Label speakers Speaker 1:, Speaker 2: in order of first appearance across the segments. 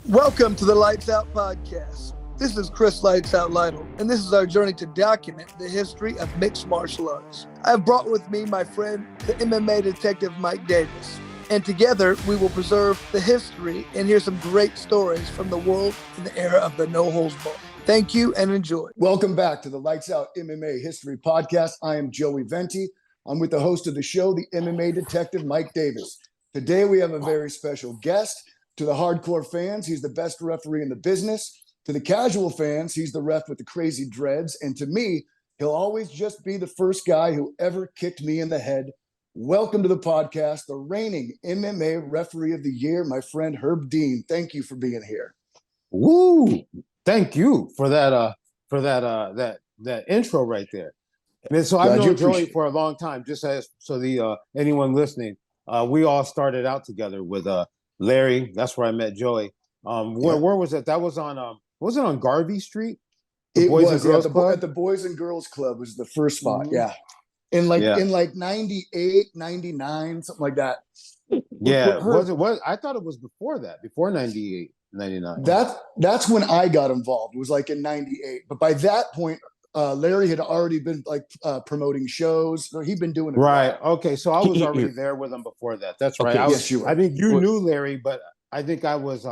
Speaker 1: Welcome to the Lights Out podcast. This is Chris Lights Out Lytle, and this is our journey to document the history of mixed martial arts. I have brought with me my friend, the MMA detective Mike Davis, and together we will preserve the history and hear some great stories from the world in the era of the no-holds-barred. Thank you and enjoy.
Speaker 2: Welcome back to the Lights Out MMA History Podcast. I am Joey Venti. I'm with the host of the show, the MMA detective Mike Davis. Today we have a very special guest. To the hardcore fans, he's the best referee in the business. To the casual fans, he's the ref with the crazy dreads. And to me, he'll always just be the first guy who ever kicked me in the head. Welcome to the podcast, the reigning MMA referee of the year, my friend Herb Dean. Thank you for being here.
Speaker 3: Woo! Thank you for that intro right there. And so I've known Joey for a long time. Just as so the anyone listening, we all started out together with Larry. That's where I met Joey. Where was it? That was on was it on Garvey Street?
Speaker 2: At the Boys and Girls Club was the first spot. Mm-hmm. Yeah. In 98, 99, something like that.
Speaker 3: Yeah. Was I thought it was before that, before 98, 99.
Speaker 2: That's when I got involved. It was like in 98. But by that point, Larry had already been promoting shows. So he'd been doing it.
Speaker 3: Right. Okay. So I was already there with him before that. That's right.
Speaker 2: Okay. Yes, you were.
Speaker 3: I think you knew Larry, but I think I was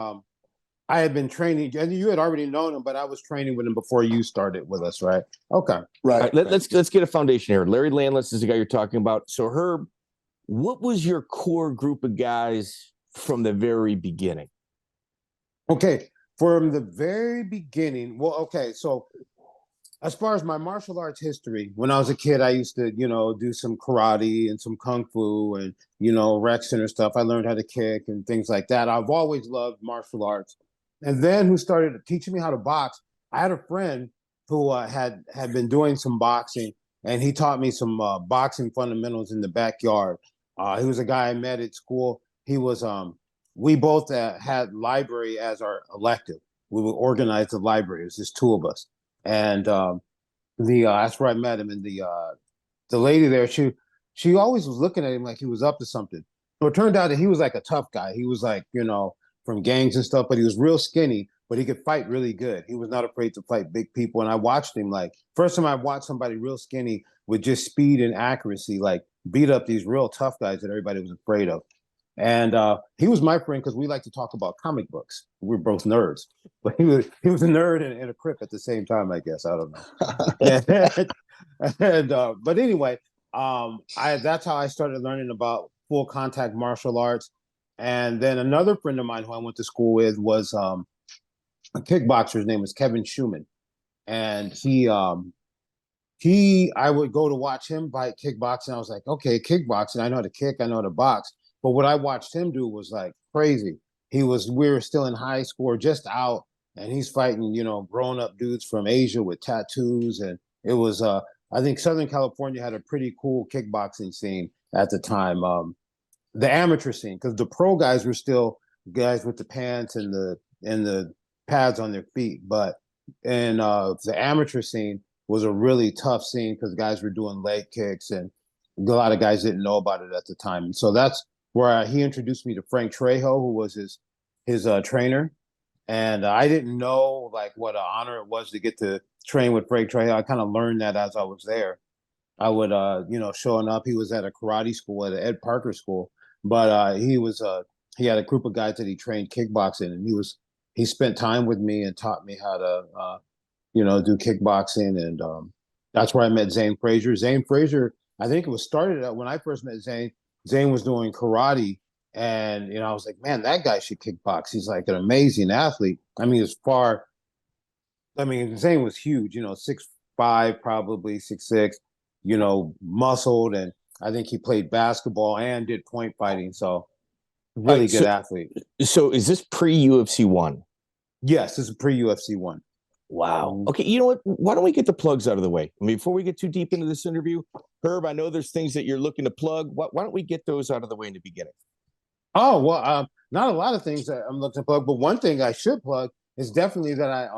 Speaker 3: I had been training, and you had already known him, but I was training with him before you started with us, right? Okay.
Speaker 4: Right. Let's get a foundation here. Larry Landless is the guy you're talking about. So Herb, what was your core group of guys from the very beginning?
Speaker 3: Okay. From the very beginning. Well, okay. So as far as my martial arts history, when I was a kid, I used to, do some karate and some kung fu and, rec center stuff. I learned how to kick and things like that. I've always loved martial arts. And then who started teaching me how to box? I had a friend who had been doing some boxing, and he taught me some boxing fundamentals in the backyard. He was a guy I met at school. He was, we both had library as our elective. We would organize the library. It was just two of us. And that's where I met him. And the lady there, she always was looking at him like he was up to something. So it turned out that he was like a tough guy. He was like, from gangs and stuff, but he was real skinny, but he could fight really good. He was not afraid to fight big people. And I watched him first time I watched somebody real skinny with just speed and accuracy, beat up these real tough guys that everybody was afraid of. And he was my friend because we like to talk about comic books. We're both nerds, but he was a nerd and a crip at the same time, I guess. I don't know. But anyway, that's how I started learning about full contact martial arts. And then another friend of mine who I went to school with was a kickboxer. His name was Kevin Schumann, and I would go to watch him fight kickboxing. I was like, okay, kickboxing. I know how to kick. I know how to box. But what I watched him do was crazy. We were still in high school, or just out, and he's fighting, grown up dudes from Asia with tattoos. And it was, I think Southern California had a pretty cool kickboxing scene at the time. The amateur scene, because the pro guys were still guys with the pants and the pads on their feet. But the amateur scene was a really tough scene because guys were doing leg kicks, and a lot of guys didn't know about it at the time. And so that's where he introduced me to Frank Trejo, who was his trainer. And I didn't know what an honor it was to get to train with Frank Trejo. I kind of learned that as I was there. I would, showing up. He was at a karate school, at an Ed Parker school, but he had a group of guys that he trained kickboxing, and he spent time with me and taught me how to, do kickboxing. And that's where I met Zane Frazier. Zane Frazier, I think it was started out when I first met Zane. Zane was doing karate, and I was like, man, that guy should kickbox. He's like an amazing athlete. I mean, Zane was huge, 6'5", probably 6'6", muscled, and I think he played basketball and did point fighting. So really good athlete.
Speaker 4: So is this pre-UFC 1?
Speaker 3: Yes, this is pre-UFC 1.
Speaker 4: Wow. Okay, you know what? Why don't we get the plugs out of the way? Before we get too deep into this interview, Herb, I know there's things that you're looking to plug. Why don't we get those out of the way in the beginning?
Speaker 3: Oh, well, not a lot of things that I'm looking to plug, but one thing I should plug is definitely that I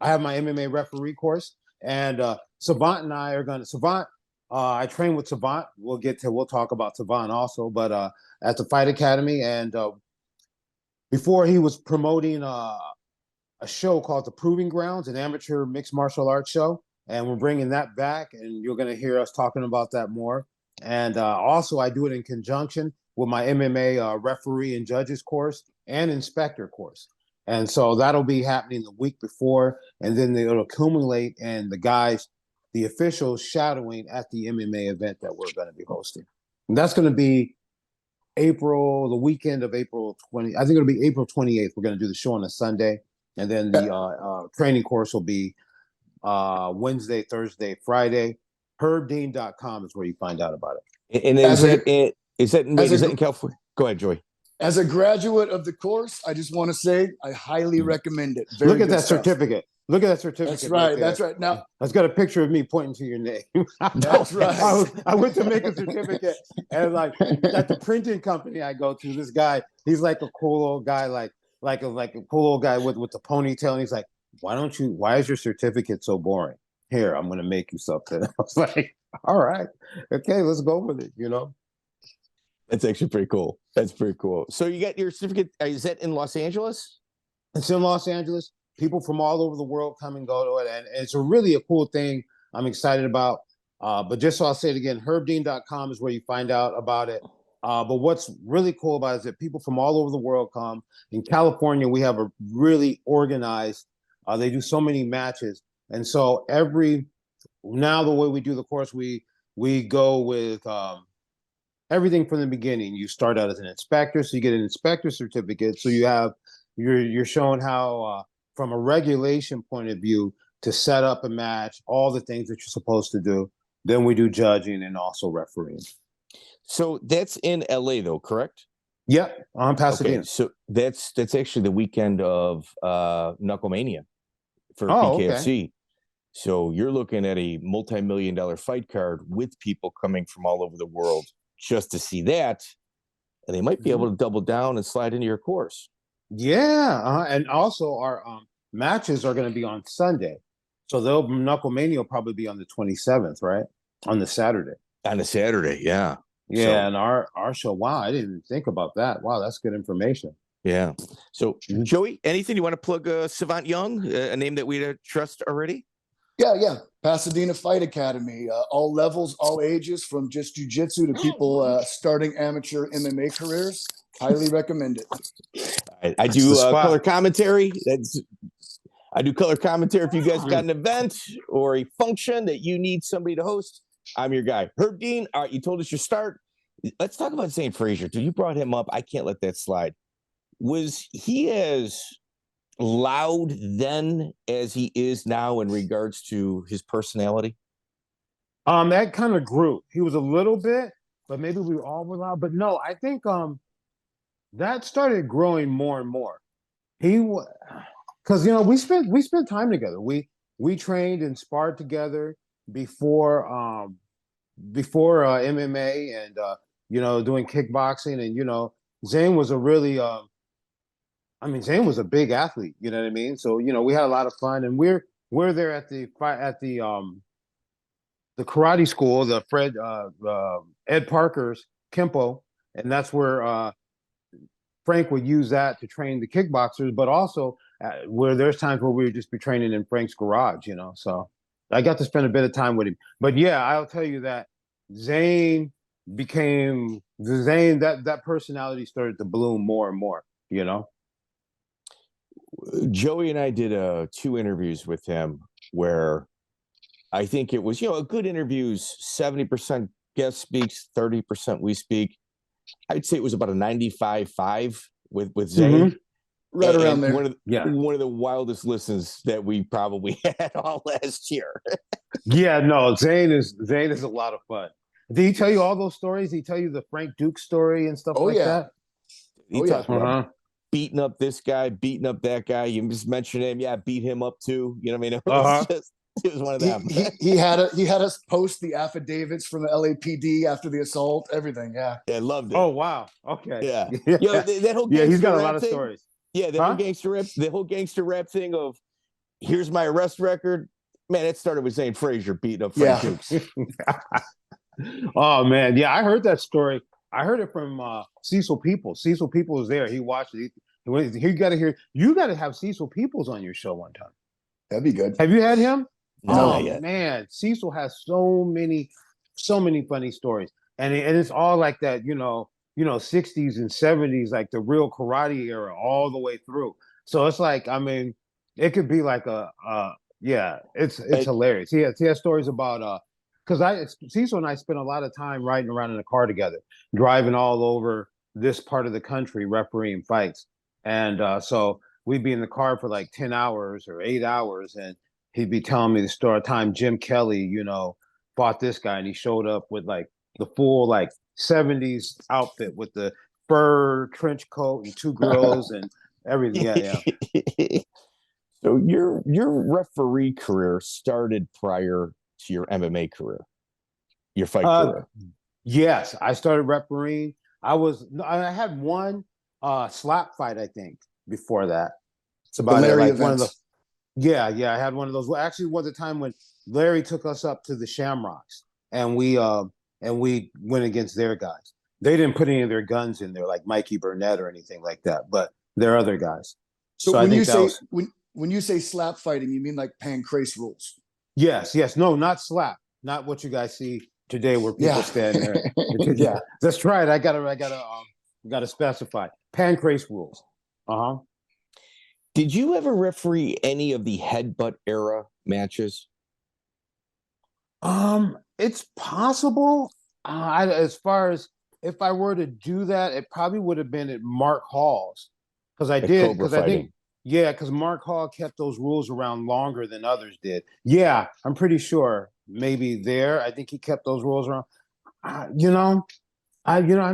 Speaker 3: have my MMA referee course, and Savant and I are going to Savant. I train with Savant. We'll talk about Savant also, but at the Fight Academy, and before he was promoting a show called The Proving Grounds, an amateur mixed martial arts show. And we're bringing that back, and you're going to hear us talking about that more. And also, I do it in conjunction with my MMA referee and judges course and inspector course. And so that'll be happening the week before, and then it'll accumulate, and the officials shadowing at the MMA event that we're going to be hosting. And that's going to be the weekend of April 20. I think it'll be April 28th. We're going to do the show on a Sunday, and then the training course will be Wednesday, Thursday, Friday. HerbDean.com is where you find out about it.
Speaker 4: And is that in California? Go ahead, Joey.
Speaker 2: As a graduate of the course, I just want to say I highly recommend it.
Speaker 3: Look at that certificate. Look at that certificate.
Speaker 2: That's right. That's right. Now,
Speaker 3: it's got a picture of me pointing to your name.
Speaker 2: That's right.
Speaker 3: I went to make a certificate, and like at the printing company I go to, this guy, he's like a cool old guy, like a cool old guy with the ponytail, and he's like, why is your certificate so boring? Here, I'm going to make you something. I was like, all right, okay, let's go with it,
Speaker 4: That's actually pretty cool. That's pretty cool. So you got your certificate, is that in Los Angeles?
Speaker 3: It's in Los Angeles. People from all over the world come and go to it, and it's a cool thing I'm excited about. But just so I'll say it again, HerbDean.com is where you find out about it. But what's really cool about it is that people from all over the world come. In California, we have a really organized, they do so many matches. And so now the way we do the course, we go with everything from the beginning. You start out as an inspector, so you get an inspector certificate. So you're shown how, from a regulation point of view, to set up a match, all the things that you're supposed to do. Then we do judging and also refereeing.
Speaker 4: So that's in LA though, correct?
Speaker 3: Yep, on Pasadena.
Speaker 4: Okay, so that's actually the weekend of Knucklemania for BKFC. Okay. So you're looking at a multi-million-dollar fight card with people coming from all over the world just to see that, and they might be able to double down and slide into your course.
Speaker 3: Yeah, and also our matches are going to be on Sunday, so Knucklemania will probably be on the 27th, right? On the Saturday.
Speaker 4: On the Saturday, yeah.
Speaker 3: Yeah, so, and our show. Wow, I didn't even think about that. Wow, that's good information.
Speaker 4: Yeah. So, Joey, anything you want to plug? Savant Young, a name that we trust already.
Speaker 2: Yeah. Pasadena Fight Academy, all levels, all ages, from just jiu-jitsu to people starting amateur MMA careers. Highly recommend it.
Speaker 4: I do color commentary. I do color commentary. If you guys got an event or a function that you need somebody to host, I'm your guy. Herb Dean, all right, you told us your start. Let's talk about Zane Frazier. You brought him up. I can't let that slide. Was he as loud then as he is now in regards to his personality?
Speaker 3: That kind of grew. He was a little bit, but maybe we all were loud. But no, I think that started growing more and more. Because we spent time together. We trained and sparred together before MMA and doing kickboxing, and Zane was a really Zane was a big athlete, you know what I mean? So, we had a lot of fun, and we're there at the karate school, the Ed Parker's Kempo, and that's where Frank would use that to train the kickboxers, but also where there's times where we would just be training in Frank's garage, so I got to spend a bit of time with him. But yeah, I'll tell you that Zane became that personality started to bloom more and more,
Speaker 4: Joey and I did 2 interviews with him where I think it was, a good interviews, 70% guest speaks, 30% we speak. I'd say it was about a 95-5 with Zane.
Speaker 2: Mm-hmm. Right around there.
Speaker 4: One of the wildest listens that we probably had all last year.
Speaker 3: Yeah, no, Zane is a lot of fun. Did he tell you all those stories? Did he tell you the Frank Duke story and stuff that?
Speaker 4: He talked about beating up this guy, beating up that guy. You just mentioned him. Yeah, beat him up too. You know what I mean? It was one of them.
Speaker 2: He had us post the affidavits from the LAPD after the assault, everything. Yeah.
Speaker 4: I loved it.
Speaker 3: Oh, wow. Okay.
Speaker 4: Yeah. That whole
Speaker 3: he's got a lot of stories.
Speaker 4: Yeah, the whole gangster rap thing of here's my arrest record. Man, it started with Zane Frazier beating up Frank Dukes.
Speaker 3: Oh man, yeah, I heard that story. I heard it from Cecil Peoples. Cecil Peoples was there. He watched it. You got to have Cecil Peoples on your show one time.
Speaker 2: That'd be good.
Speaker 3: Have you had him?
Speaker 4: No,
Speaker 3: Oh
Speaker 4: not yet.
Speaker 3: man, Cecil has so many funny stories, and it's all like that, 60s and 70s, like the real karate era, all the way through. So it's like, I mean, it could be like it's hilarious. He has stories about because Cecil and I spent a lot of time riding around in a car together, driving all over this part of the country, refereeing fights, and so we'd be in the car for like 10 hours or 8 hours, and he'd be telling me the story of time Jim Kelly, fought this guy, and he showed up with like the full like 70s outfit with the fur trench coat and two girls and everything. Yeah.
Speaker 4: So your referee career started prior to your MMA career, your fight career.
Speaker 3: Yes, I started refereeing. I had one slap fight, I think, before that. It's about
Speaker 2: Larry
Speaker 3: like one of the.
Speaker 2: events.
Speaker 3: Yeah, I had one of those. Well, actually, was the time when Larry took us up to the Shamrocks, and we went against their guys. They didn't put any of their guns in there, like Mikey Burnett or anything like that, but they're other guys.
Speaker 2: So when you say when you say slap fighting, you mean like pancrase rules?
Speaker 3: Yes, no, not slap, not what you guys see today, where people stand there.
Speaker 2: Yeah,
Speaker 3: that's right. I gotta specify pancrase rules.
Speaker 4: Did you ever referee any of the headbutt era matches?
Speaker 3: It's possible. As far as if I were to do that, it probably would have been at Mark Hall's because I think because Mark Hall kept those rules around longer than others did. Yeah, I'm pretty sure maybe there. I think he kept those rules around. I'm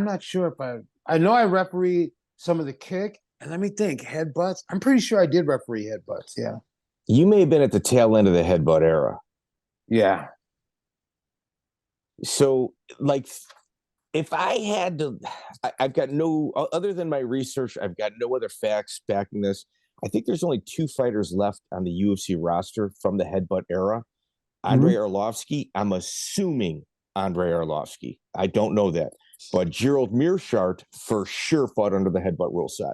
Speaker 3: not sure if I know I refereed some of the kick, and let me think, headbutts. I'm pretty sure I did referee headbutts. Yeah.
Speaker 4: You may have been at the tail end of the headbutt era.
Speaker 3: Yeah.
Speaker 4: So, like, if I had to, I've got no, other than my research, I've got no other facts backing this. I think there's only 2 fighters left on the UFC roster from the headbutt era. Andrei Arlovsky, I'm assuming Andrei Arlovsky. I don't know that. But Gerald Meerschaert for sure fought under the headbutt rule set.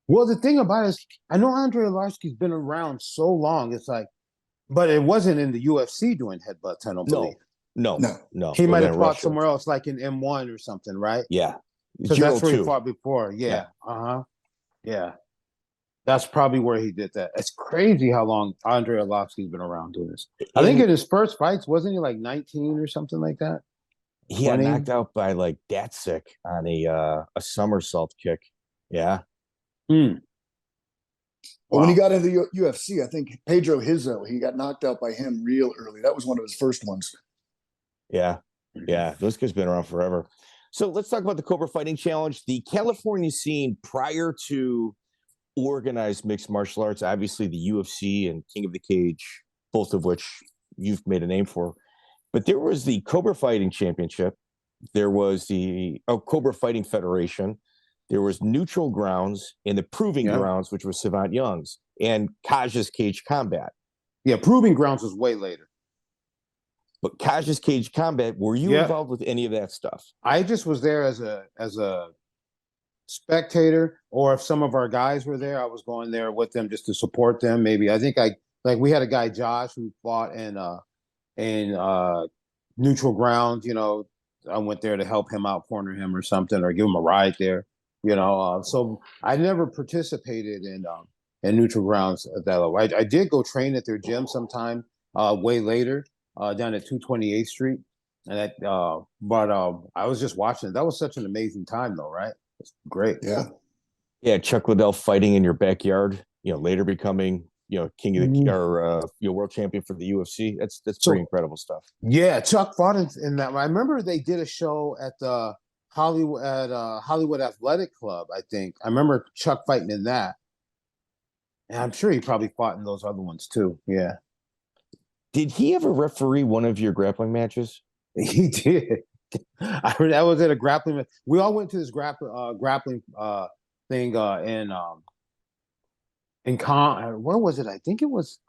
Speaker 3: Well, the thing about it is, I know Andrei Arlovsky's been around so long. It's like, but it wasn't in the UFC doing headbutts, I don't believe.
Speaker 4: No.
Speaker 3: He might have fought somewhere else, like in M1 or something, right?
Speaker 4: Yeah.
Speaker 3: So that's where he fought before. Yeah. Yeah. That's probably where he did that. It's crazy how long Andrei Arlovsky's been around doing this. I think in his first fights, wasn't he like 19 or something like that?
Speaker 4: He got knocked out by like Datsik on a somersault kick. Yeah.
Speaker 2: Well, when he got into the UFC, I think Pedro Hizzo, he got knocked out by him real early. That was one of his first ones.
Speaker 4: Yeah. Those guys been around forever. So let's talk about the Cobra Fighting Challenge. The California scene prior to organized mixed martial arts, obviously the UFC and King of the Cage, both of which you've made a name for. But there was the Cobra Fighting Championship. There was the Cobra Fighting Federation. There was Neutral Grounds and the Proving Grounds, which was Savant Young's, and Kajas Cage Combat.
Speaker 3: Yeah, Proving Grounds was way later.
Speaker 4: But Kajas Cage Combat, were you involved with any of that stuff? I
Speaker 3: just was there as a spectator, or if some of our guys were there, I was going there with them just to support them. Maybe I think we had a guy, Josh, who fought in Neutral Grounds. I went there to help him out, corner him or something, or give him a ride there. So I never participated in Neutral Grounds at that level. I did go train at their gym sometime way later down at 228th Street, and but I was just watching it. That was such an amazing time, though, right? It's great.
Speaker 4: Yeah. Chuck Liddell fighting in your backyard. Later becoming king of the world champion for the UFC. That's pretty incredible stuff.
Speaker 3: Yeah, Chuck fought in that. I remember they did a show at the Hollywood Athletic Club, I think. I remember Chuck fighting in that. And I'm sure he probably fought in those other ones too. Yeah.
Speaker 4: Did he ever referee one of your grappling matches?
Speaker 3: He did. I heard that was at a grappling. We all went to this grappling thing where was it? I think it was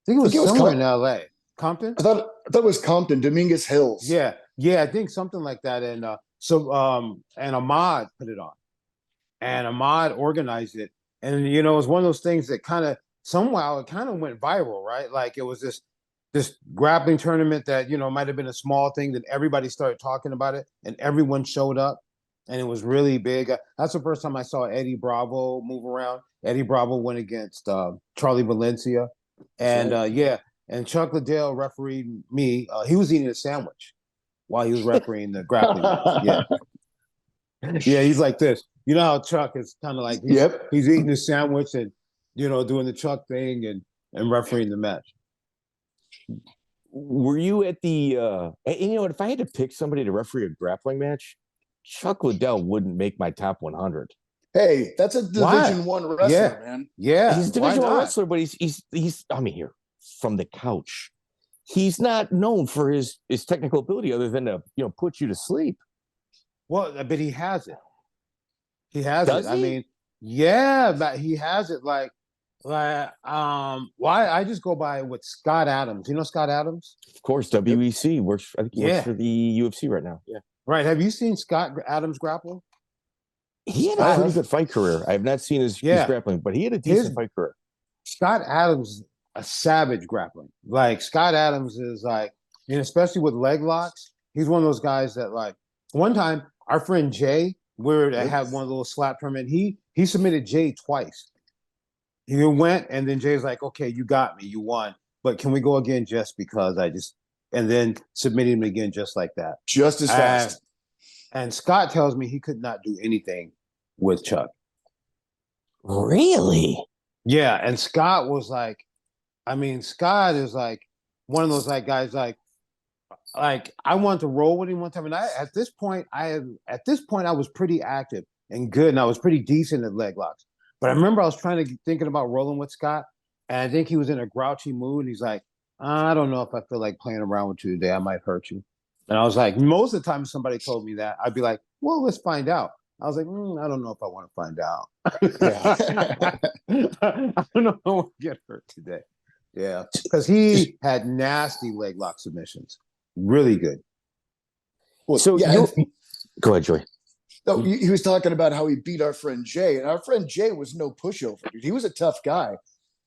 Speaker 3: somewhere in LA. Compton?
Speaker 2: I thought it was Compton, Dominguez Hills.
Speaker 3: Yeah, I think something like that. And and Ahmad put it on. and Ahmad organized it. And you know, it was one of those things that somehow it kind of went viral, right? Like it was this grappling tournament that, you know, might have been a small thing that everybody started talking about it and everyone showed up and it was really big. That's the first time I saw Eddie Bravo move around. Eddie Bravo went against Charlie Valencia. And and Chuck Liddell refereed me. He was eating a sandwich while he was refereeing the grappling match. Yeah. Yeah, he's like this. You know how Chuck is kind of like he's eating his sandwich and, you know, doing the Chuck thing and refereeing the match.
Speaker 4: Were you at the and you know what, if I had to pick somebody to referee a grappling match, Chuck Liddell wouldn't make my top 100.
Speaker 2: Hey, that's a Division I wrestler, man.
Speaker 3: Yeah,
Speaker 4: he's a Division I wrestler, but he's I mean, here from the couch, he's not known for his technical ability other than to, you know, put you to sleep.
Speaker 3: Well, but he has it. He has
Speaker 4: Does
Speaker 3: it.
Speaker 4: he?
Speaker 3: I mean, yeah, but he has it. Like why I just go by with Scott Adams. You know Scott Adams?
Speaker 4: Of course, WEC works. I think he works for the UFC right now. Yeah.
Speaker 3: Right. Have you seen Scott Adams grapple?
Speaker 4: He had a pretty good fight career. I have not seen his grappling, but he had a decent fight career.
Speaker 3: Scott Adams, a savage grappling. Like Scott Adams is like, and especially with leg locks, he's one of those guys that like. One time, our friend Jay, had one of those slap tournament. He submitted Jay twice. He went, and then Jay's like, "Okay, you got me, you won, but can we go again just because and then submitted him again just like that,
Speaker 2: just as fast."
Speaker 3: And Scott tells me he could not do anything with Chuck.
Speaker 4: Really?
Speaker 3: Yeah, and Scott was like, I mean, Scott is like one of those like guys like I wanted to roll with him one time, and at this point I was pretty active and good, and I was pretty decent at leg locks. But I remember I was thinking about rolling with Scott, and I think he was in a grouchy mood, and he's like, "I don't know if I feel like playing around with you today. I might hurt you." And I was like, most of the time, if somebody told me that, I'd be like, "Well, let's find out." I was like, I don't know if I want to find out. I don't know if I want to get hurt today. Yeah, because he had nasty leg lock submissions. Really good.
Speaker 2: Well,
Speaker 4: so go ahead, Joy.
Speaker 2: No, he was talking about how he beat our friend Jay, and our friend Jay was no pushover, dude. He was a tough guy.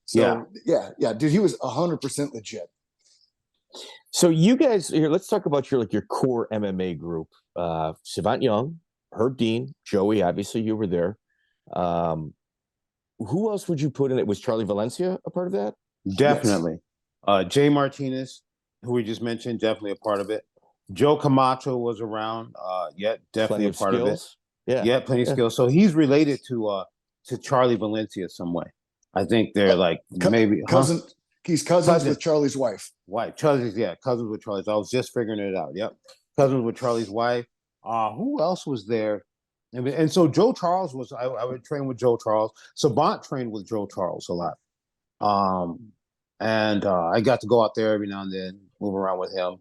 Speaker 2: So yeah, dude, he was 100% legit.
Speaker 4: So you guys here, let's talk about your core MMA group. Savant Young, Herb Dean, Joey, obviously you were there. Who else would you put in it? Was Charlie Valencia a part of that?
Speaker 3: Definitely. Yes. Jay Martinez, who we just mentioned, definitely a part of it. Joe Camacho was around. Definitely a part of it. Yeah, plenty of skills. So he's related to Charlie Valencia some way. I think they're like maybe
Speaker 2: cousin. He's cousins with Charlie's wife.
Speaker 3: Cousins with Charlie's. I was just figuring it out. Yep, cousins with Charlie's wife. Who else was there? And so Joe Charles was. I would train with Joe Charles. Savant trained with Joe Charles a lot. And I got to go out there every now and then, move around with him.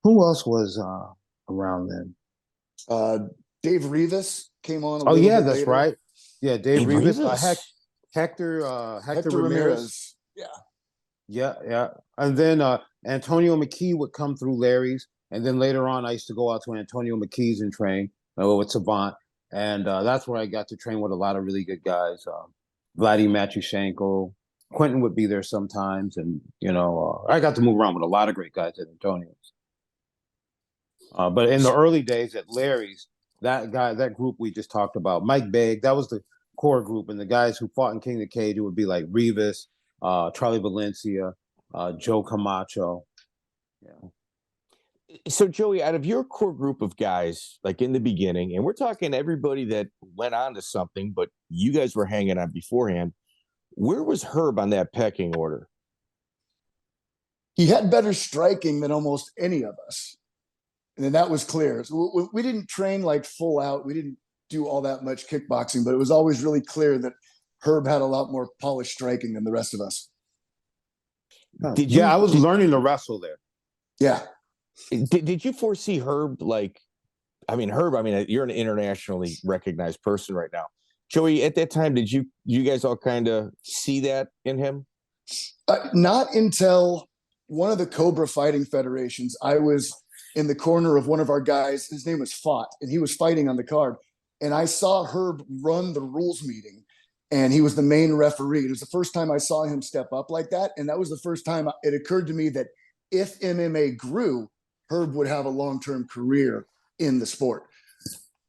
Speaker 3: Who else was around then?
Speaker 2: Dave Rivas came on.
Speaker 3: Oh yeah, that's later. Right. Yeah, Dave Rivas. Hector Ramirez. Yeah. And then Antonio McKee would come through Larry's, and then later on, I used to go out to Antonio McKee's and train with Savant, and that's where I got to train with a lot of really good guys. Vladdy Matushenko, Quentin would be there sometimes, and I got to move around with a lot of great guys at Antonio's. But in the early days at Larry's, that group we just talked about, Mike Begg, that was the core group, and the guys who fought in King of the Cage, it would be like Rivas, Charlie Valencia, Joe Camacho. Yeah.
Speaker 4: So Joey, out of your core group of guys, like in the beginning, and we're talking everybody that went on to something, but you guys were hanging on beforehand, where was Herb on that pecking order?
Speaker 2: He had better striking than almost any of us. And then that was clear. So we didn't train like full out. We didn't do all that much kickboxing, but it was always really clear that Herb had a lot more polished striking than the rest of us.
Speaker 3: I was learning to wrestle there.
Speaker 2: Yeah.
Speaker 4: Did you foresee Herb? Herb, you're an internationally recognized person right now. Joey, at that time, did you guys all kind of see that in him?
Speaker 2: Not until one of the Cobra fighting federations. I was in the corner of one of our guys. His name was Fought, and he was fighting on the card. and I saw Herb run the rules meeting, and he was the main referee. It was the first time I saw him step up like that, and that was the first time it occurred to me that if MMA grew, Herb would have a long-term career in the sport.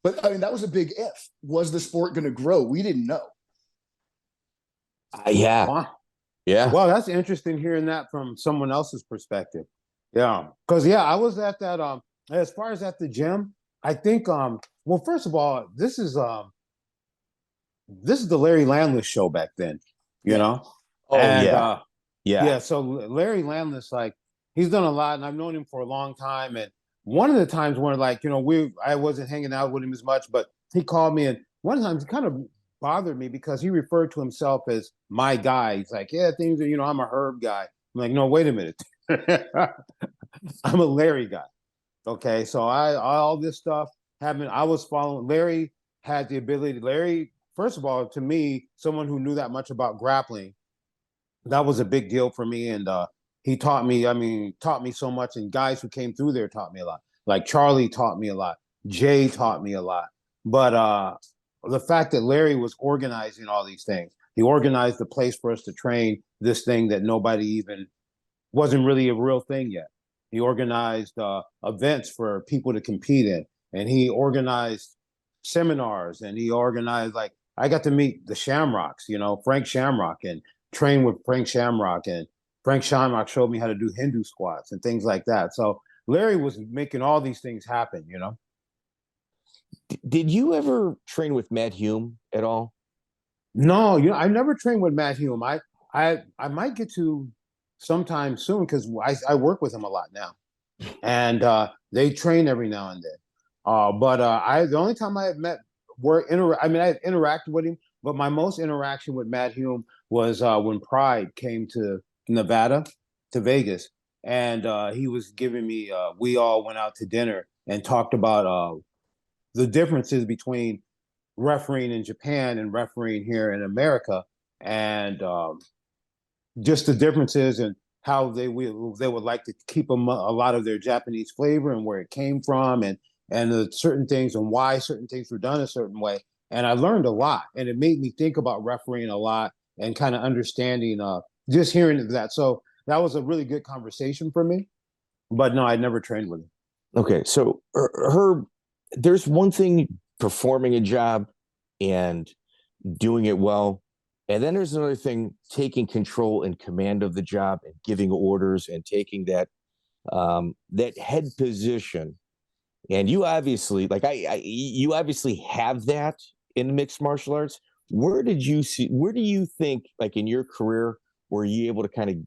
Speaker 2: But I mean, that was a big if. Was the sport going to grow? We didn't know.
Speaker 4: Yeah.
Speaker 3: Wow.
Speaker 4: Yeah.
Speaker 3: Well, that's interesting hearing that from someone else's perspective. Yeah. Because I was at that as far as at the gym, I think well, first of all, this is the Larry Landless show back then, you know?
Speaker 4: Oh,
Speaker 3: and
Speaker 4: yeah.
Speaker 3: so Larry Landless, like, he's done a lot, and I've known him for a long time. And one of the times where, like, you know, I wasn't hanging out with him as much, but he called me, and one time he kind of bothered me because he referred to himself as my guy. He's like, yeah, things are, you know, I'm a Herb guy. I'm like, no, wait a minute. I'm a Larry guy. Okay. So all this stuff happened. I was following. Larry had the ability. Larry, first of all, to me, someone who knew that much about grappling, that was a big deal for me. And he taught me so much. And guys who came through there taught me a lot. Like Charlie taught me a lot. Jay taught me a lot. But the fact that Larry was organizing all these things, he organized the place for us to train this thing that nobody even wasn't really a real thing yet. He organized events for people to compete in, and he organized seminars, and he organized, like, I got to meet the Shamrocks, you know, Frank Shamrock, and train with Frank Shamrock, and Frank Shamrock showed me how to do Hindu squats and things like that. So Larry was making all these things happen, you know.
Speaker 4: Did you ever train with Matt Hume at all?
Speaker 3: No, you know, I never trained with Matt Hume. I might get to sometime soon because I work with him a lot now, and they train every now and then. But the only time I have met I interacted with him, but my most interaction with Matt Hume was when Pride came to Nevada, to Vegas, and he was giving me. We all went out to dinner and talked about the differences between refereeing in Japan and refereeing here in America, and just the differences and how they would like to keep a lot of their Japanese flavor and where it came from, and the certain things and why certain things were done a certain way. And I learned a lot, and it made me think about refereeing a lot and kind of understanding just hearing that. So that was a really good conversation for me. But no, I'd never trained with him.
Speaker 4: Okay, so Herb, there's one thing performing a job and doing it well, and then there's another thing taking control and command of the job and giving orders and taking that that head position. And you obviously, like you obviously have that in mixed martial arts. Where do you think, like, in your career, were you able to kind of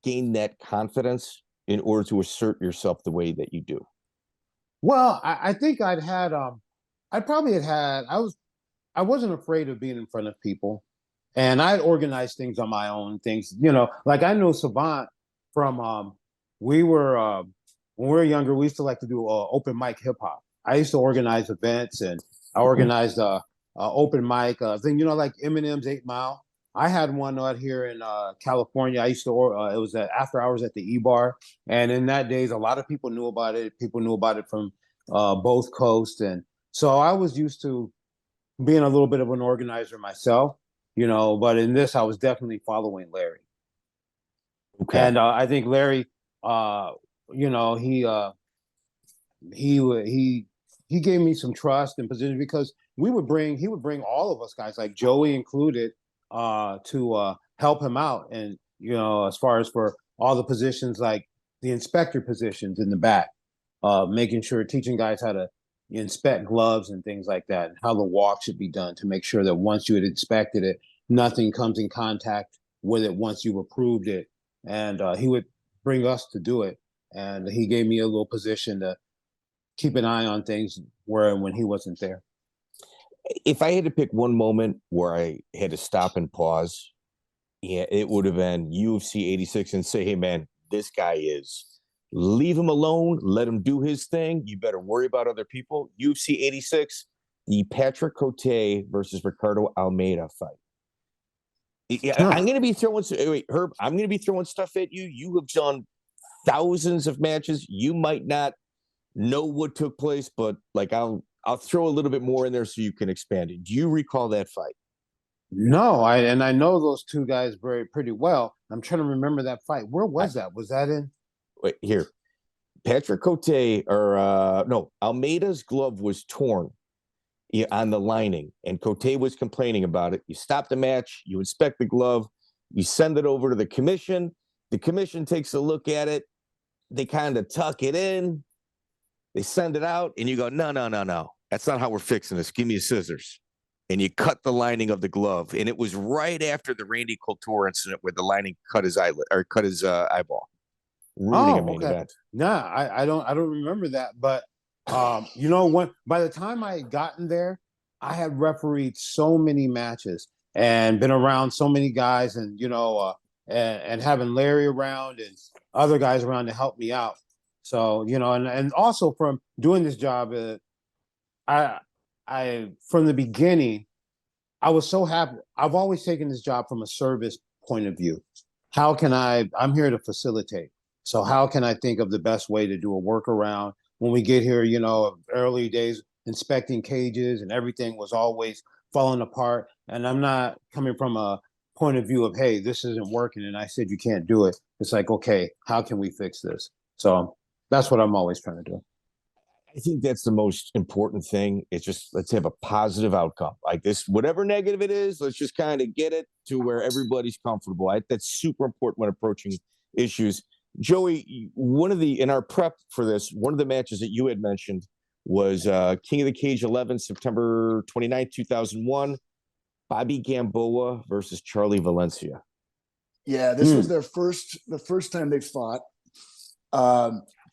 Speaker 4: gain that confidence in order to assert yourself the way that you do?
Speaker 3: Well, I think I wasn't afraid of being in front of people, and I'd organized things on my own, things, you know, like I know Savant from, when we were younger, we used to like to do open mic hip hop. I used to organize events, and I organized open mic thing, you know, like Eminem's 8 Mile. I had one out here in California. I used to, it was after hours at the E-Bar. And in that days, a lot of people knew about it. People knew about it from both coasts. And so I was used to being a little bit of an organizer myself, you know, but in this, I was definitely following Larry. Okay. And I think Larry, you know, he gave me some trust and position because he would bring all of us guys, like Joey included, to help him out. And, you know, as far as for all the positions, like the inspector positions in the back, making sure, teaching guys how to inspect gloves and things like that, and how the walk should be done to make sure that once you had inspected it, nothing comes in contact with it once you've approved it. And he would bring us to do it. And he gave me a little position to keep an eye on things when he wasn't there.
Speaker 4: If I had to pick one moment where I had to stop and pause, yeah, it would have been UFC 86 and say, hey, man, this guy leave him alone. Let him do his thing. You better worry about other people. UFC 86, the Patrick Côté versus Ricardo Almeida fight. Yeah, I'm going to be throwing, Herb, I'm going to be throwing stuff at you. You have done thousands of matches. You might not know what took place, but like I'll I'll throw a little bit more in there so you can expand it. Do you recall that fight?
Speaker 3: No, I know those two guys pretty well. I'm trying to remember that fight. Where was that? Was that in?
Speaker 4: Wait, here. Patrick Côté, or no, Almeida's glove was torn on the lining, and Côté was complaining about it. You stop the match, you inspect the glove, you send it over to the commission. The commission takes a look at it. They kind of tuck it in. They send it out, and you go, no. That's not how we're fixing this. Give me a scissors. And you cut the lining of the glove. And it was right after the Randy Couture incident where the lining cut his eyelid or cut his eyeball. Ruining a main event.
Speaker 3: Nah, I don't remember that. But you know, when by the time I had gotten there, I had refereed so many matches and been around so many guys, and you know, and having Larry around and other guys around to help me out. So, you know, and also from doing this job, I from the beginning, I was so happy. I've always taken this job from a service point of view. I'm here to facilitate. So how can I think of the best way to do a workaround when we get here, you know, early days, inspecting cages and everything was always falling apart. And I'm not coming from a point of view of, hey, this isn't working, and I said you can't do it. It's like, okay, how can we fix this? So that's what I'm always trying to do.
Speaker 4: I think that's the most important thing. It's just, let's have a positive outcome like this, whatever negative it is. Let's just kind of get it to where everybody's comfortable. That's super important when approaching issues. Joey, in our prep for this, one of the matches that you had mentioned was King of the Cage 11, September 29th, 2001, Bobby Gamboa versus Charlie Valencia.
Speaker 2: Yeah, this was the first time they fought.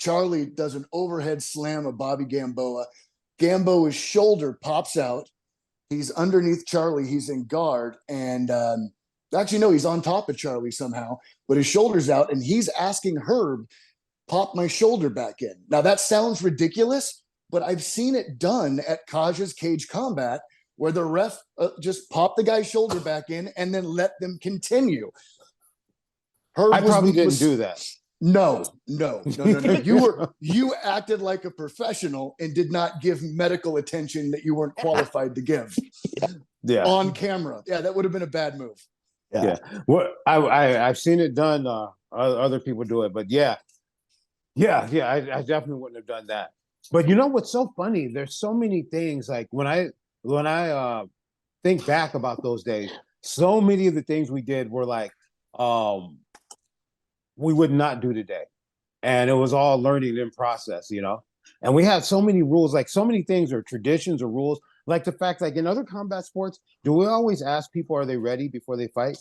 Speaker 2: Charlie does an overhead slam of Bobby Gamboa. Gamboa's shoulder pops out. He's underneath Charlie. He's in guard. And actually, no, he's on top of Charlie somehow. But his shoulder's out, and he's asking Herb, pop my shoulder back in. Now, that sounds ridiculous, but I've seen it done at Kajas Cage Combat, where the ref just popped the guy's shoulder back in and then let them continue.
Speaker 3: Herb probably didn't do that.
Speaker 2: No. You acted like a professional and did not give medical attention that you weren't qualified to give.
Speaker 3: Yeah.
Speaker 2: On camera. Yeah, that would have been a bad move.
Speaker 3: Yeah. Well, I've seen it done. Other people do it, but yeah. I definitely wouldn't have done that. But you know what's so funny? There's so many things, like when I think back about those days, so many of the things we did were like, we would not do today. And it was all learning in process, you know? And we had so many rules, like so many things or traditions or rules, like the fact, like in other combat sports, do we always ask people, are they ready before they fight?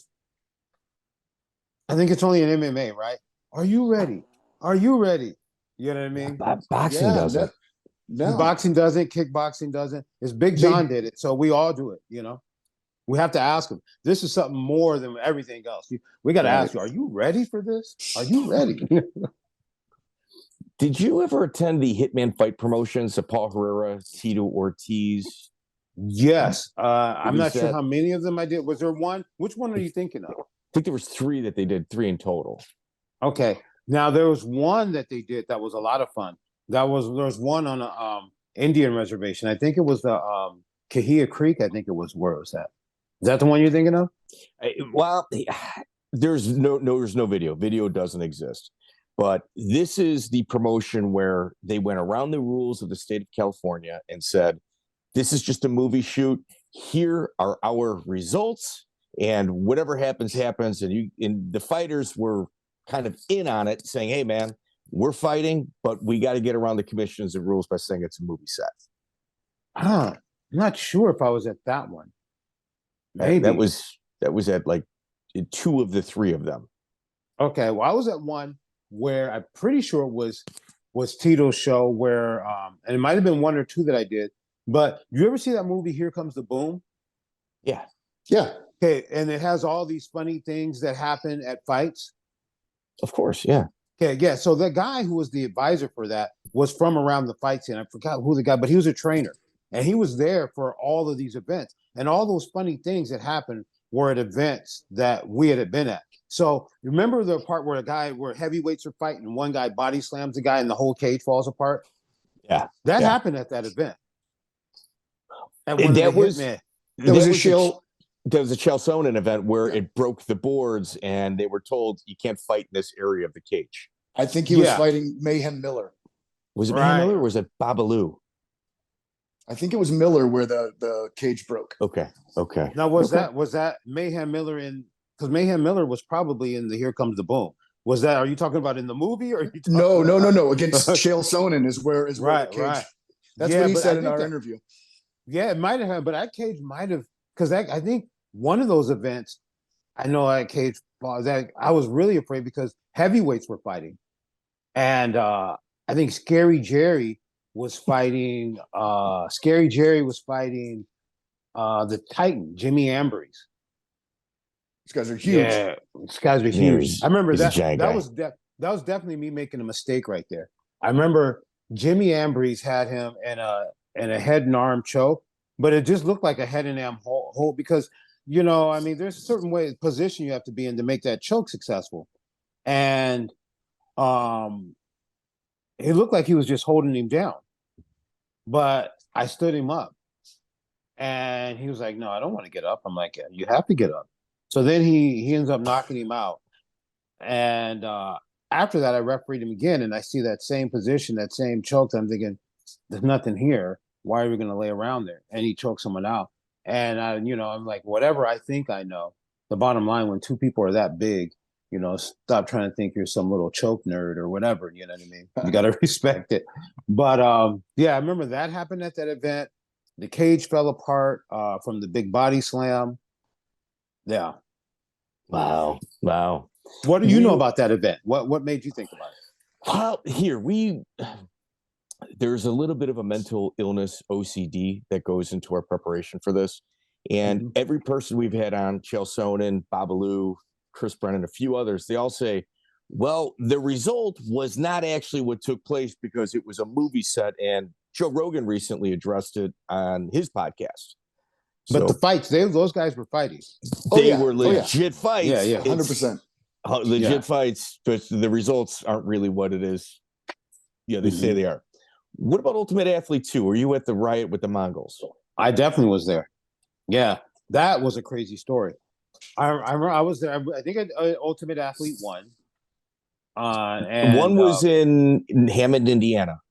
Speaker 3: I think it's only in MMA, right? Are you ready? Are you ready? You know what I mean?
Speaker 4: Boxing doesn't.
Speaker 3: No. Boxing doesn't, kickboxing doesn't. It's Big John did it, so we all do it, you know? We have to ask them. This is something more than everything else. We got to ask you, are you ready for this? Are you ready?
Speaker 4: Did you ever attend the Hitman fight promotions of Paul Herrera, Tito Ortiz?
Speaker 3: Yes. I'm not sure how many of them I did. Was there one? Which one are you thinking of?
Speaker 4: I think there was 3 that they did, 3 in total.
Speaker 3: Okay. Now, there was one that they did that was a lot of fun. There was one on a Indian reservation. I think it was the Kahia Creek. I think it was where it was at. Is that the one you're thinking of?
Speaker 4: Well, there's no video. Video doesn't exist. But this is the promotion where they went around the rules of the state of California and said, this is just a movie shoot. Here are our results, and whatever happens, happens. And the fighters were kind of in on it, saying, hey, man, we're fighting, but we got to get around the commissions and rules by saying it's a movie set.
Speaker 3: I'm not sure if I was at that one.
Speaker 4: Maybe. That was at like 2 of the 3 of them.
Speaker 3: Okay, well, I was at one where I'm pretty sure it was Tito's show where, and it might have been 1 or 2 that I did. But you ever see that movie Here Comes the Boom?
Speaker 4: Yeah.
Speaker 3: Okay, and it has all these funny things that happen at fights.
Speaker 4: Of course, yeah.
Speaker 3: Okay, yeah. So the guy who was the advisor for that was from around the fight scene. I forgot who the guy, but he was a trainer, and he was there for all of these events. And all those funny things that happened were at events that we had been at. So remember the part where heavyweights are fighting and one guy body slams the guy and the whole cage falls apart?
Speaker 4: Yeah.
Speaker 3: That happened at that event. And one
Speaker 4: that
Speaker 3: of the
Speaker 4: was
Speaker 3: Hitman.
Speaker 2: There was a Chael.
Speaker 4: There was a Chael Sonnen event where it broke the boards, and they were told you can't fight in this area of the cage.
Speaker 2: I think he was fighting Mayhem Miller.
Speaker 4: Was it Mayhem Miller or was it Babalu?
Speaker 2: I think it was Miller where the cage broke.
Speaker 4: Okay.
Speaker 3: Now was that Mayhem Miller in? Because Mayhem Miller was probably in the Here Comes the Boom. Was that? Are you talking about in the movie or? Are you
Speaker 2: no. Against Chael Sonnen is where the cage.
Speaker 3: Right.
Speaker 2: That's what he said in our interview.
Speaker 3: Yeah, it might have, but that cage might have, because I think one of those events, I know that cage that I was really afraid because heavyweights were fighting, and I think Scary Jerry was fighting. Scary Jerry was fighting the Titan, Jimmy Ambrose.
Speaker 2: These guys are huge.
Speaker 3: Yeah, these guys are huge. I remember that. That was definitely me making a mistake right there. I remember Jimmy Ambrose had him in a head and arm choke, but it just looked like a head and arm hold because, I mean, there's a certain position you have to be in to make that choke successful. And it looked like he was just holding him down. But I stood him up. And he was like, no, I don't want to get up. I'm like, yeah, you have to get up. So then he ends up knocking him out. And after that, I refereed him again, and I see that same position, that same choke. I'm thinking, there's nothing here. Why are we going to lay around there? And he choked someone out. And I'm like, whatever I think I know. The bottom line, when two people are that big, stop trying to think you're some little choke nerd or whatever. You know what I mean? You got to respect it. But I remember that happened at that event. The cage fell apart from the big body slam. Yeah.
Speaker 4: Wow.
Speaker 3: What do you know about that event? What made you think about it?
Speaker 4: Well, there's a little bit of a mental illness, OCD, that goes into our preparation for this. And every person we've had on, Chael Sonnen, Babalu, Chris Brennan, a few others, they all say, well, the result was not actually what took place because it was a movie set. And Joe Rogan recently addressed it on his podcast.
Speaker 3: But the fights, those guys were fighting.
Speaker 4: They were legit fights.
Speaker 2: Yeah, 100%.
Speaker 4: Legit fights, but the results aren't really what it is. Yeah, they say they are. What about Ultimate Athlete 2? Were you at the riot with the Mongols?
Speaker 3: I definitely was there. Yeah, that was a crazy story. I was there. I think Ultimate Athlete 1. And
Speaker 4: one was in Hammond, Indiana.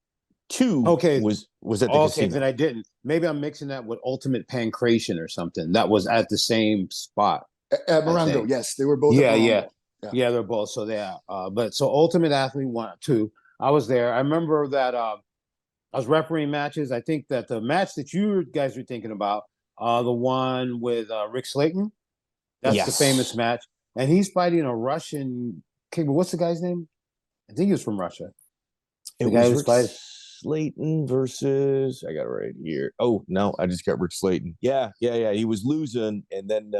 Speaker 4: 2 was at the casino.
Speaker 3: Then I didn't. Maybe I'm mixing that with Ultimate Pancration or something. That was at the same spot.
Speaker 2: At Morongo, yes. They were both
Speaker 3: Yeah, they're both. So so Ultimate Athlete 1, 2, I was there. I remember that I was refereeing matches. I think that the match that you guys were thinking about, the one with Rick Slayton, that's the famous match. And he's fighting a Russian king. What's the guy's name? I think he was from Russia.
Speaker 4: The guy was Rick Slayton versus, I got it right here. Oh, no, I just got Rick Slayton. Yeah. He was losing, and then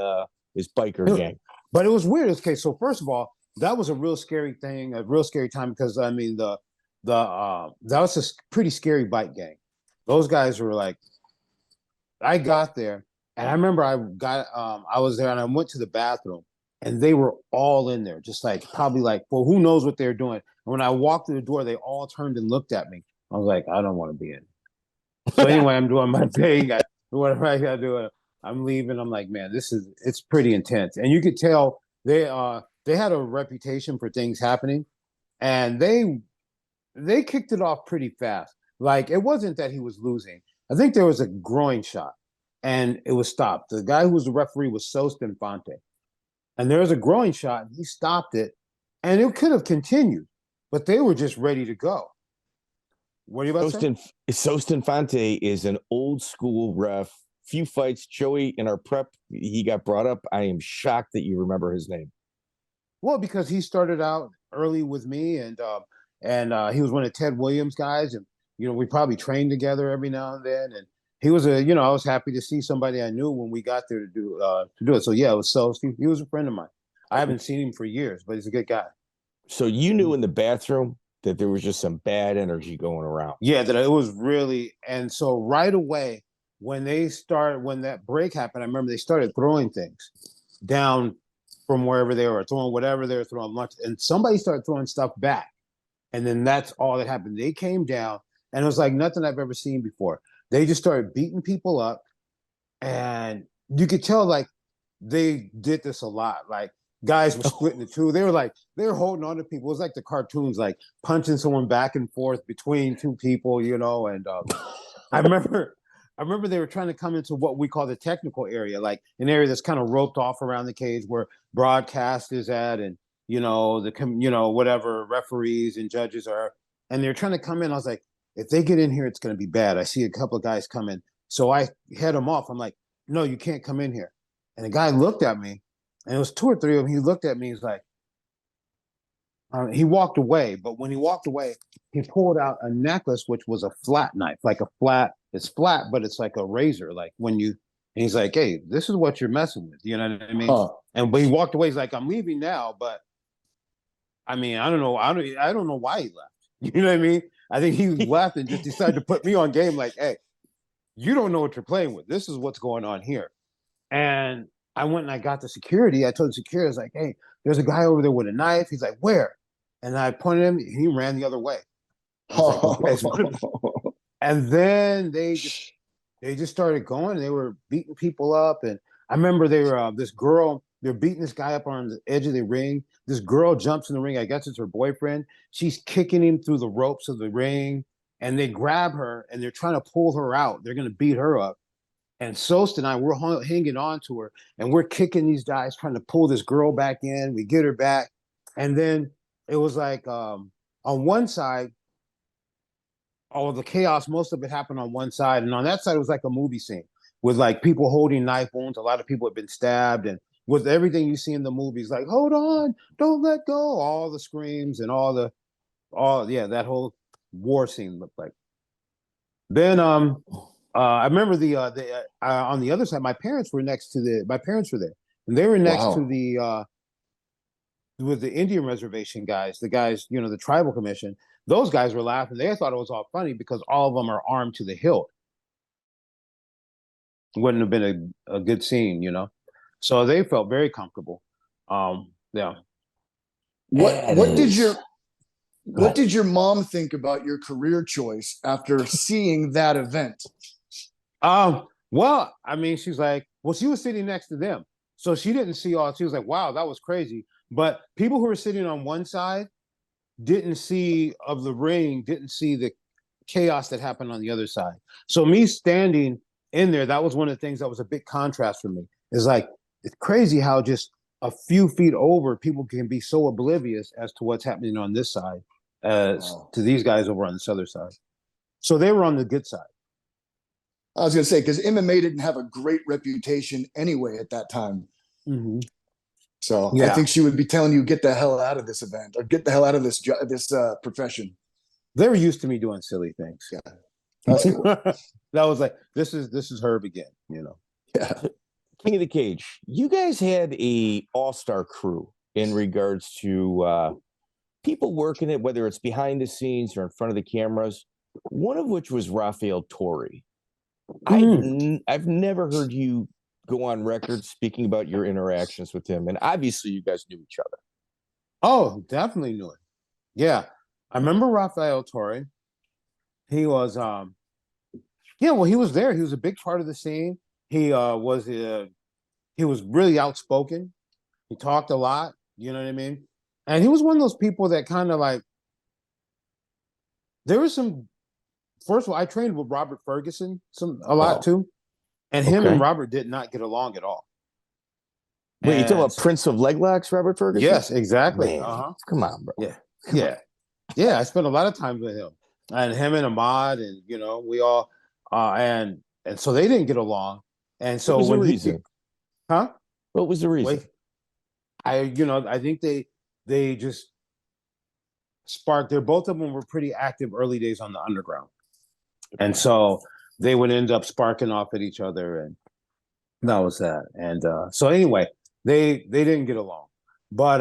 Speaker 4: his biker gang.
Speaker 3: But it was weird. Okay, so first of all, that was a real scary thing, a real scary time, because I mean that was a pretty scary bike gang. Those guys were like, I got there, and I remember I was there, and I went to the bathroom, and they were all in there, just like probably like, well, who knows what they're doing. And when I walked through the door, they all turned and looked at me. I was like, I don't want to be in. So anyway, I'm doing my thing. Whatever I got to do. I'm leaving. I'm like, man, it's pretty intense. And you could tell they had a reputation for things happening, and they kicked it off pretty fast. Like, it wasn't that he was losing. I think there was a groin shot, and it was stopped. The guy who was the referee was Sos Infante, and there was a groin shot, and he stopped it, and it could have continued, but they were just ready to go. What are you about to say?
Speaker 4: Sos Infante is an old school ref. Few fights. Choi, in our prep, he got brought up. I am shocked that you remember his name.
Speaker 3: Well, because he started out early with me, and he was one of Ted Williams' guys, and we probably trained together every now and then. And he was I was happy to see somebody I knew when we got there to do it. So yeah, it was he was a friend of mine. I haven't seen him for years, but he's a good guy.
Speaker 4: So you knew in the bathroom that there was just some bad energy going around.
Speaker 3: Yeah, that it was really, and so right away when that break happened, I remember they started throwing things down from wherever they were throwing, whatever they were throwing, lunch, and somebody started throwing stuff back. And then that's all that happened. They came down, and it was like nothing I've ever seen before. They just started beating people up. And you could tell like they did this a lot. Like guys were splitting the two. They were holding on to people. It was like the cartoons, like punching someone back and forth between two people, you know. And I remember they were trying to come into what we call the technical area, like an area that's kind of roped off around the cage where broadcast is at, and whatever referees and judges are. And they're trying to come in. I was like, if they get in here, it's going to be bad. I see a couple of guys come in. So I head them off. I'm like, no, you can't come in here. And the guy looked at me, and it was 2 or 3 of them. He looked at me. He's like, he walked away. But when he walked away, he pulled out a necklace, which was a flat knife, it's flat, but it's like a razor. Like and he's like, hey, this is what you're messing with. You know what I mean? But he walked away. He's like, I'm leaving now. But I mean, I don't know. I don't know why he left. You know what I mean? I think he left and just decided to put me on game. Like, hey, you don't know what you're playing with. This is what's going on here. And I went and I got the security. I told the security, I was like, hey, there's a guy over there with a knife. He's like, where? And I pointed him. He ran the other way. Like, okay. And then they just started going. They were beating people up. And I remember they're beating this guy up on the edge of the ring. This girl jumps in the ring. I guess it's her boyfriend. She's kicking him through the ropes of the ring. And they grab her and they're trying to pull her out. They're going to beat her up. And Sost and I, we're hanging on to her. And we're kicking these guys, trying to pull this girl back in. We get her back. And then it was like on one side, all of the chaos, most of it happened on one side. And on that side, it was like a movie scene with like people holding knife wounds. A lot of people had been stabbed. And with everything you see in the movies, like, hold on, don't let go. All the screams and that whole war scene looked like. Then I remember on the other side, my parents were there. And they were next to the with the Indian reservation guys, the guys, the tribal commission. Those guys were laughing. They thought it was all funny because all of them are armed to the hilt. Wouldn't have been a good scene, So they felt very comfortable. Yeah.
Speaker 2: What did your mom think about your career choice after seeing that event?
Speaker 3: Well, I mean, she's like, well, she was sitting next to them. So she didn't see she was like, wow, that was crazy. But people who were sitting on one side didn't see the chaos that happened on the other side. So me standing in there, that was one of the things that was a big contrast for me. It's like, it's crazy how just a few feet over, people can be so oblivious as to what's happening on this side as to these guys over on this other side. So they were on the good side.
Speaker 2: I was going to say, because MMA didn't have a great reputation anyway at that time.
Speaker 3: Mm-hmm.
Speaker 2: So I think she would be telling you, get the hell out of this event or get the hell out of this profession.
Speaker 3: They were used to me doing silly things.
Speaker 2: Yeah. That's cool.
Speaker 3: That was like, this is Herb again,
Speaker 2: Yeah.
Speaker 4: King of the Cage, you guys had a all-star crew in regards to people working it, whether it's behind the scenes or in front of the cameras, one of which was Rafiel Torre. I've never heard you go on record speaking about your interactions with him, and obviously you guys knew each other.
Speaker 3: Oh, definitely knew it. Yeah. I remember Rafiel Torre. He was he was there. He was a big part of the scene. He was really outspoken. He talked a lot, you know what I mean? And he was one of those people that kind of like, there was some, first of all, I trained with Robert Ferguson a lot too. And him and Robert did not get along at all.
Speaker 4: Wait, you talking about Prince of Leglocks, Robert Ferguson?
Speaker 3: Yes, exactly.
Speaker 4: Come on, bro.
Speaker 3: Yeah. I spent a lot of time with him and Ahmad, and we all and so they didn't get along. And so
Speaker 4: what was the reason? What was the reason?
Speaker 3: I think they just sparked. Both of them were pretty active early days on the underground, and so they would end up sparking off at each other, and that was that. And so anyway, they didn't get along. But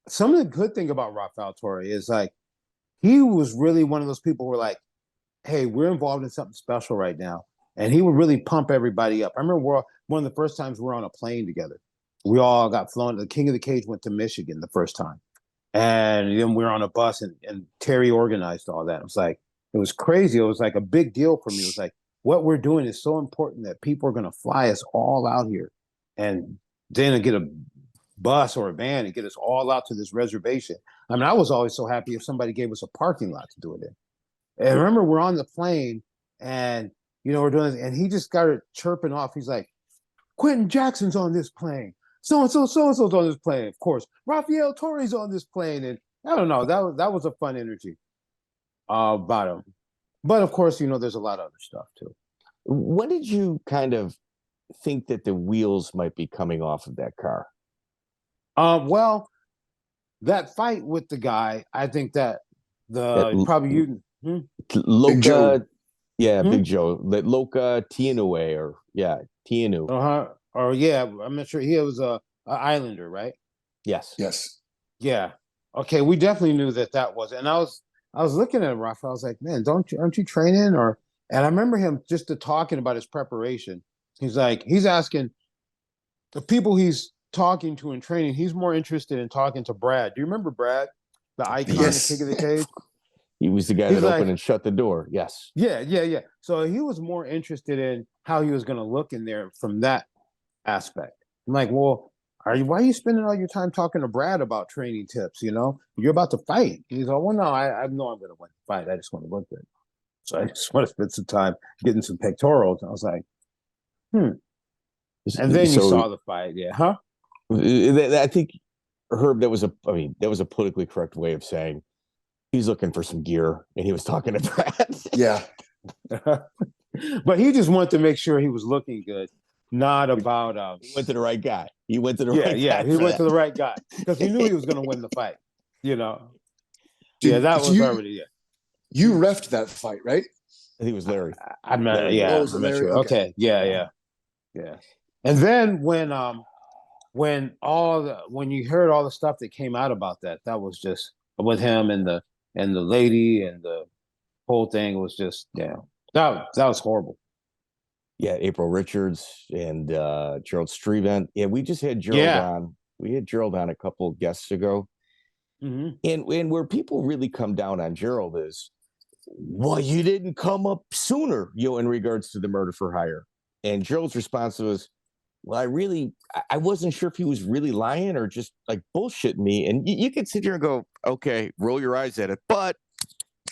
Speaker 3: some of the good thing about Rafiel Torre is like he was really one of those people who were like, hey, we're involved in something special right now. And he would really pump everybody up. I remember one of the first times we were on a plane together. We all got flown. The King of the Cage went to Michigan the first time. And then we were on a bus and Terry organized all that. It was crazy. It was like a big deal for me. It was like, what we're doing is so important that people are going to fly us all out here and then get a bus or a van and get us all out to this reservation. I mean, I was always so happy if somebody gave us a parking lot to do it in. And I remember we're on the plane and, we're doing this, and he just started chirping off. He's like, Quentin Jackson's on this plane. So-and-so's on this plane. Of course, Rafiel Torre's on this plane. And I don't know, that was a fun energy about him. But of course, there's a lot of other stuff too.
Speaker 4: When did you kind of think that the wheels might be coming off of that car?
Speaker 3: Well, that fight with the guy, I think that probably you
Speaker 4: Loca,
Speaker 2: Big Joe.
Speaker 4: Big Joe, Loca Tianue, or Tianu.
Speaker 3: Or yeah, I'm not sure. He was a Islander, right?
Speaker 4: Yes.
Speaker 3: Yeah. Okay, we definitely knew that was. And I was looking at Rafa. I was like, man, aren't you training? And I remember him just talking about his preparation. He's asking the people he's talking to in training. He's more interested in talking to Brad. Do you remember Brad, the icon,
Speaker 2: Yes.
Speaker 3: the King of the Cage?
Speaker 4: He was the guy that opened and shut the door. Yes.
Speaker 3: Yeah. So he was more interested in how he was going to look in there from that aspect. I'm like, well, why are you spending all your time talking to Brad about training tips? You're about to fight. He's like, well, no, I know I'm going to win the fight. I just want to look good. So I just want to spend some time getting some pectorals. And I was like, And then you saw the fight. Yeah. Huh?
Speaker 4: I think, Herb, that was a politically correct way of saying he's looking for some gear, and he was talking to Brad.
Speaker 2: Yeah.
Speaker 3: But he just wanted to make sure he was looking good, not about.
Speaker 4: He went to the right guy. He went to the right guy.
Speaker 3: Yeah, he went to the right guy because he knew he was going to win the fight. That was already. Yeah.
Speaker 2: You reffed that fight, right?
Speaker 4: I think it was Larry.
Speaker 3: I'm not. Yeah,
Speaker 2: was it
Speaker 3: I'm not
Speaker 2: Larry?
Speaker 3: sure. Okay. Yeah. And then when you heard all the stuff that came out about that was just with him and the lady and the whole thing was just that was horrible.
Speaker 4: Yeah, April Richards and Gerald Strevent. Yeah, we just had Gerald on. We had Gerald on a couple of guests ago. Mm-hmm. And where people really come down on Gerald is, well, you didn't come up sooner, in regards to the murder for hire. And Gerald's response was, well, I wasn't sure if he was really lying or just like bullshitting me. And you could sit here and go, okay, roll your eyes at it. But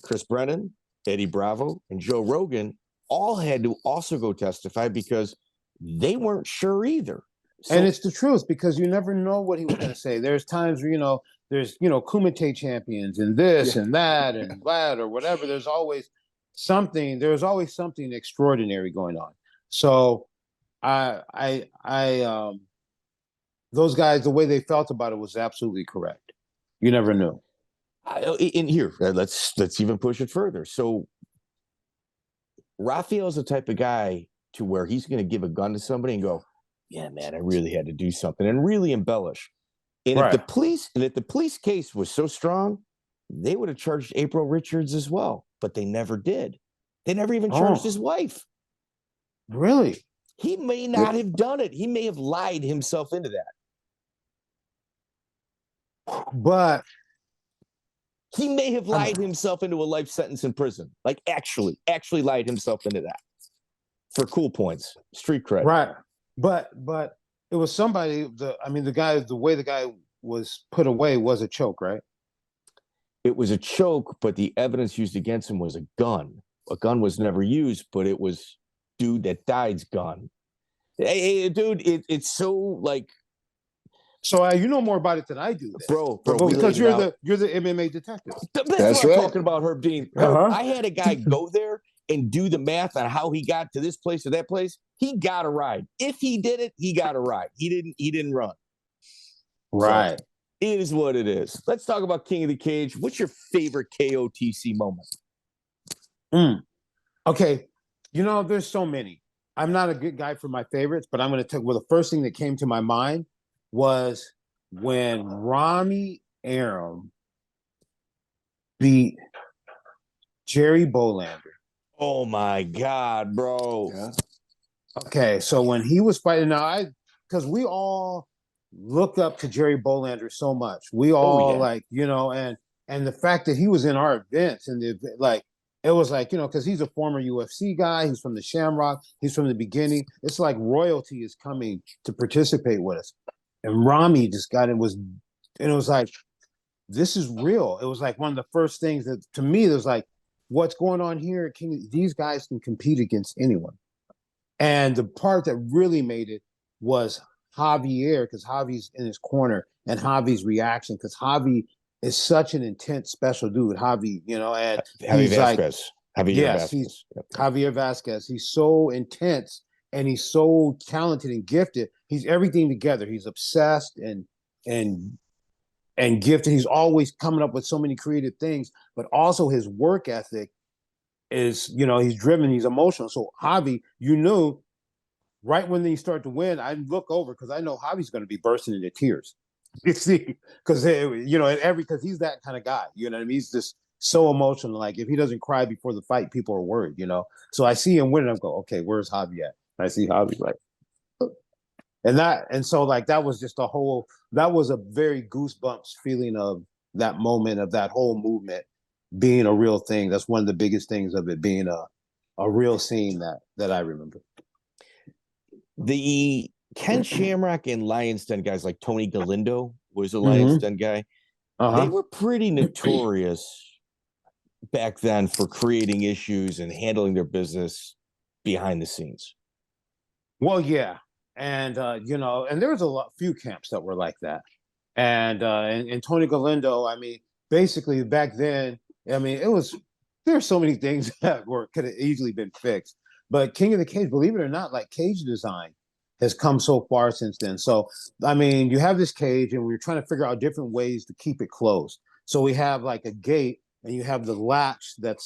Speaker 4: Chris Brennan, Eddie Bravo, and Joe Rogan all had to also go testify because they weren't sure either.
Speaker 3: And it's the truth because you never know what he was going to say. There's times where, there's, Kumite champions and this and that and that or whatever. There's always something extraordinary going on. So those guys, the way they felt about it was absolutely correct. You never knew.
Speaker 4: In here, let's even push it further. So Rafiel is the type of guy to where he's going to give a gun to somebody and go, yeah, man, I really had to do something and really embellish. And if the police case was so strong, they would have charged April Richards as well, but they never did. They never even charged his wife.
Speaker 3: Really?
Speaker 4: He may not have done it. He may have lied himself into that.
Speaker 3: But
Speaker 4: he may have lied himself into a life sentence in prison. Like actually lied himself into that for cool points, street cred.
Speaker 3: Right. But it was somebody. The way the guy was put away was a choke, right?
Speaker 4: It was a choke, but the evidence used against him was a gun. A gun was never used, but it was dude that died's gun. Hey dude, it's so like.
Speaker 3: So you know more about it than I do,
Speaker 4: bro.
Speaker 3: Because you're the MMA detective.
Speaker 4: That's what I'm talking about, Herb Dean. I had a guy go there and do the math on how he got to this place or that place. He got a ride. If he did it, he got a ride. He didn't run.
Speaker 3: Right.
Speaker 4: So, it is what it is. Let's talk about King of the Cage. What's your favorite KOTC moment?
Speaker 3: Okay. There's so many. I'm not a good guy for my favorites, but I'm going to tell the first thing that came to my mind was when Rami Aram beat Jerry Bolander.
Speaker 4: Oh my God, bro. Yeah.
Speaker 3: Okay, so when he was fighting, because we all look up to Jerry Bolander so much. We all and the fact that he was in our events and it was like, because he's a former UFC guy. He's from the Shamrock. He's from the beginning. It's like royalty is coming to participate with us. And Rami just got it. And it was like, this is real. It was like one of the first things that, to me, there's like, what's going on here? These guys can compete against anyone. And the part that really made it was Javier, because Javi's in his corner, and Javi's reaction, because Javi is such an intense, special dude. Javi, and
Speaker 4: Javier
Speaker 3: he's like,
Speaker 4: Vasquez. Javier
Speaker 3: yes,
Speaker 4: Vasquez.
Speaker 3: he's Javier Vasquez. He's so intense and he's so talented and gifted. He's everything together. He's obsessed and gifted. He's always coming up with so many creative things, but also his work ethic is, he's driven, he's emotional. So Javi, right when they start to win, I look over because I know Javi's going to be bursting into tears. You see, because because he's that kind of guy. You know what I mean? He's just so emotional. Like if he doesn't cry before the fight, people are worried. So I see him win, and I go, okay, where's Javi at? And I see Javi like, and so like that was just that was a very goosebumps feeling of that moment, of that whole movement being a real thing. That's one of the biggest things of it being a real scene that I remember.
Speaker 4: The Ken Shamrock and Lions Den guys like Tony Galindo was a Lions Den guy. They were pretty notorious back then for creating issues and handling their business behind the scenes.
Speaker 3: Well, yeah. And, and there was few camps that were like that. And Tony Galindo, I mean, basically back then, I mean, there's so many things that could have easily been fixed. But King of the Cage, believe it or not, like cage design has come so far since then. So, I mean, you have this cage and we're trying to figure out different ways to keep it closed. So we have like a gate and you have the latch that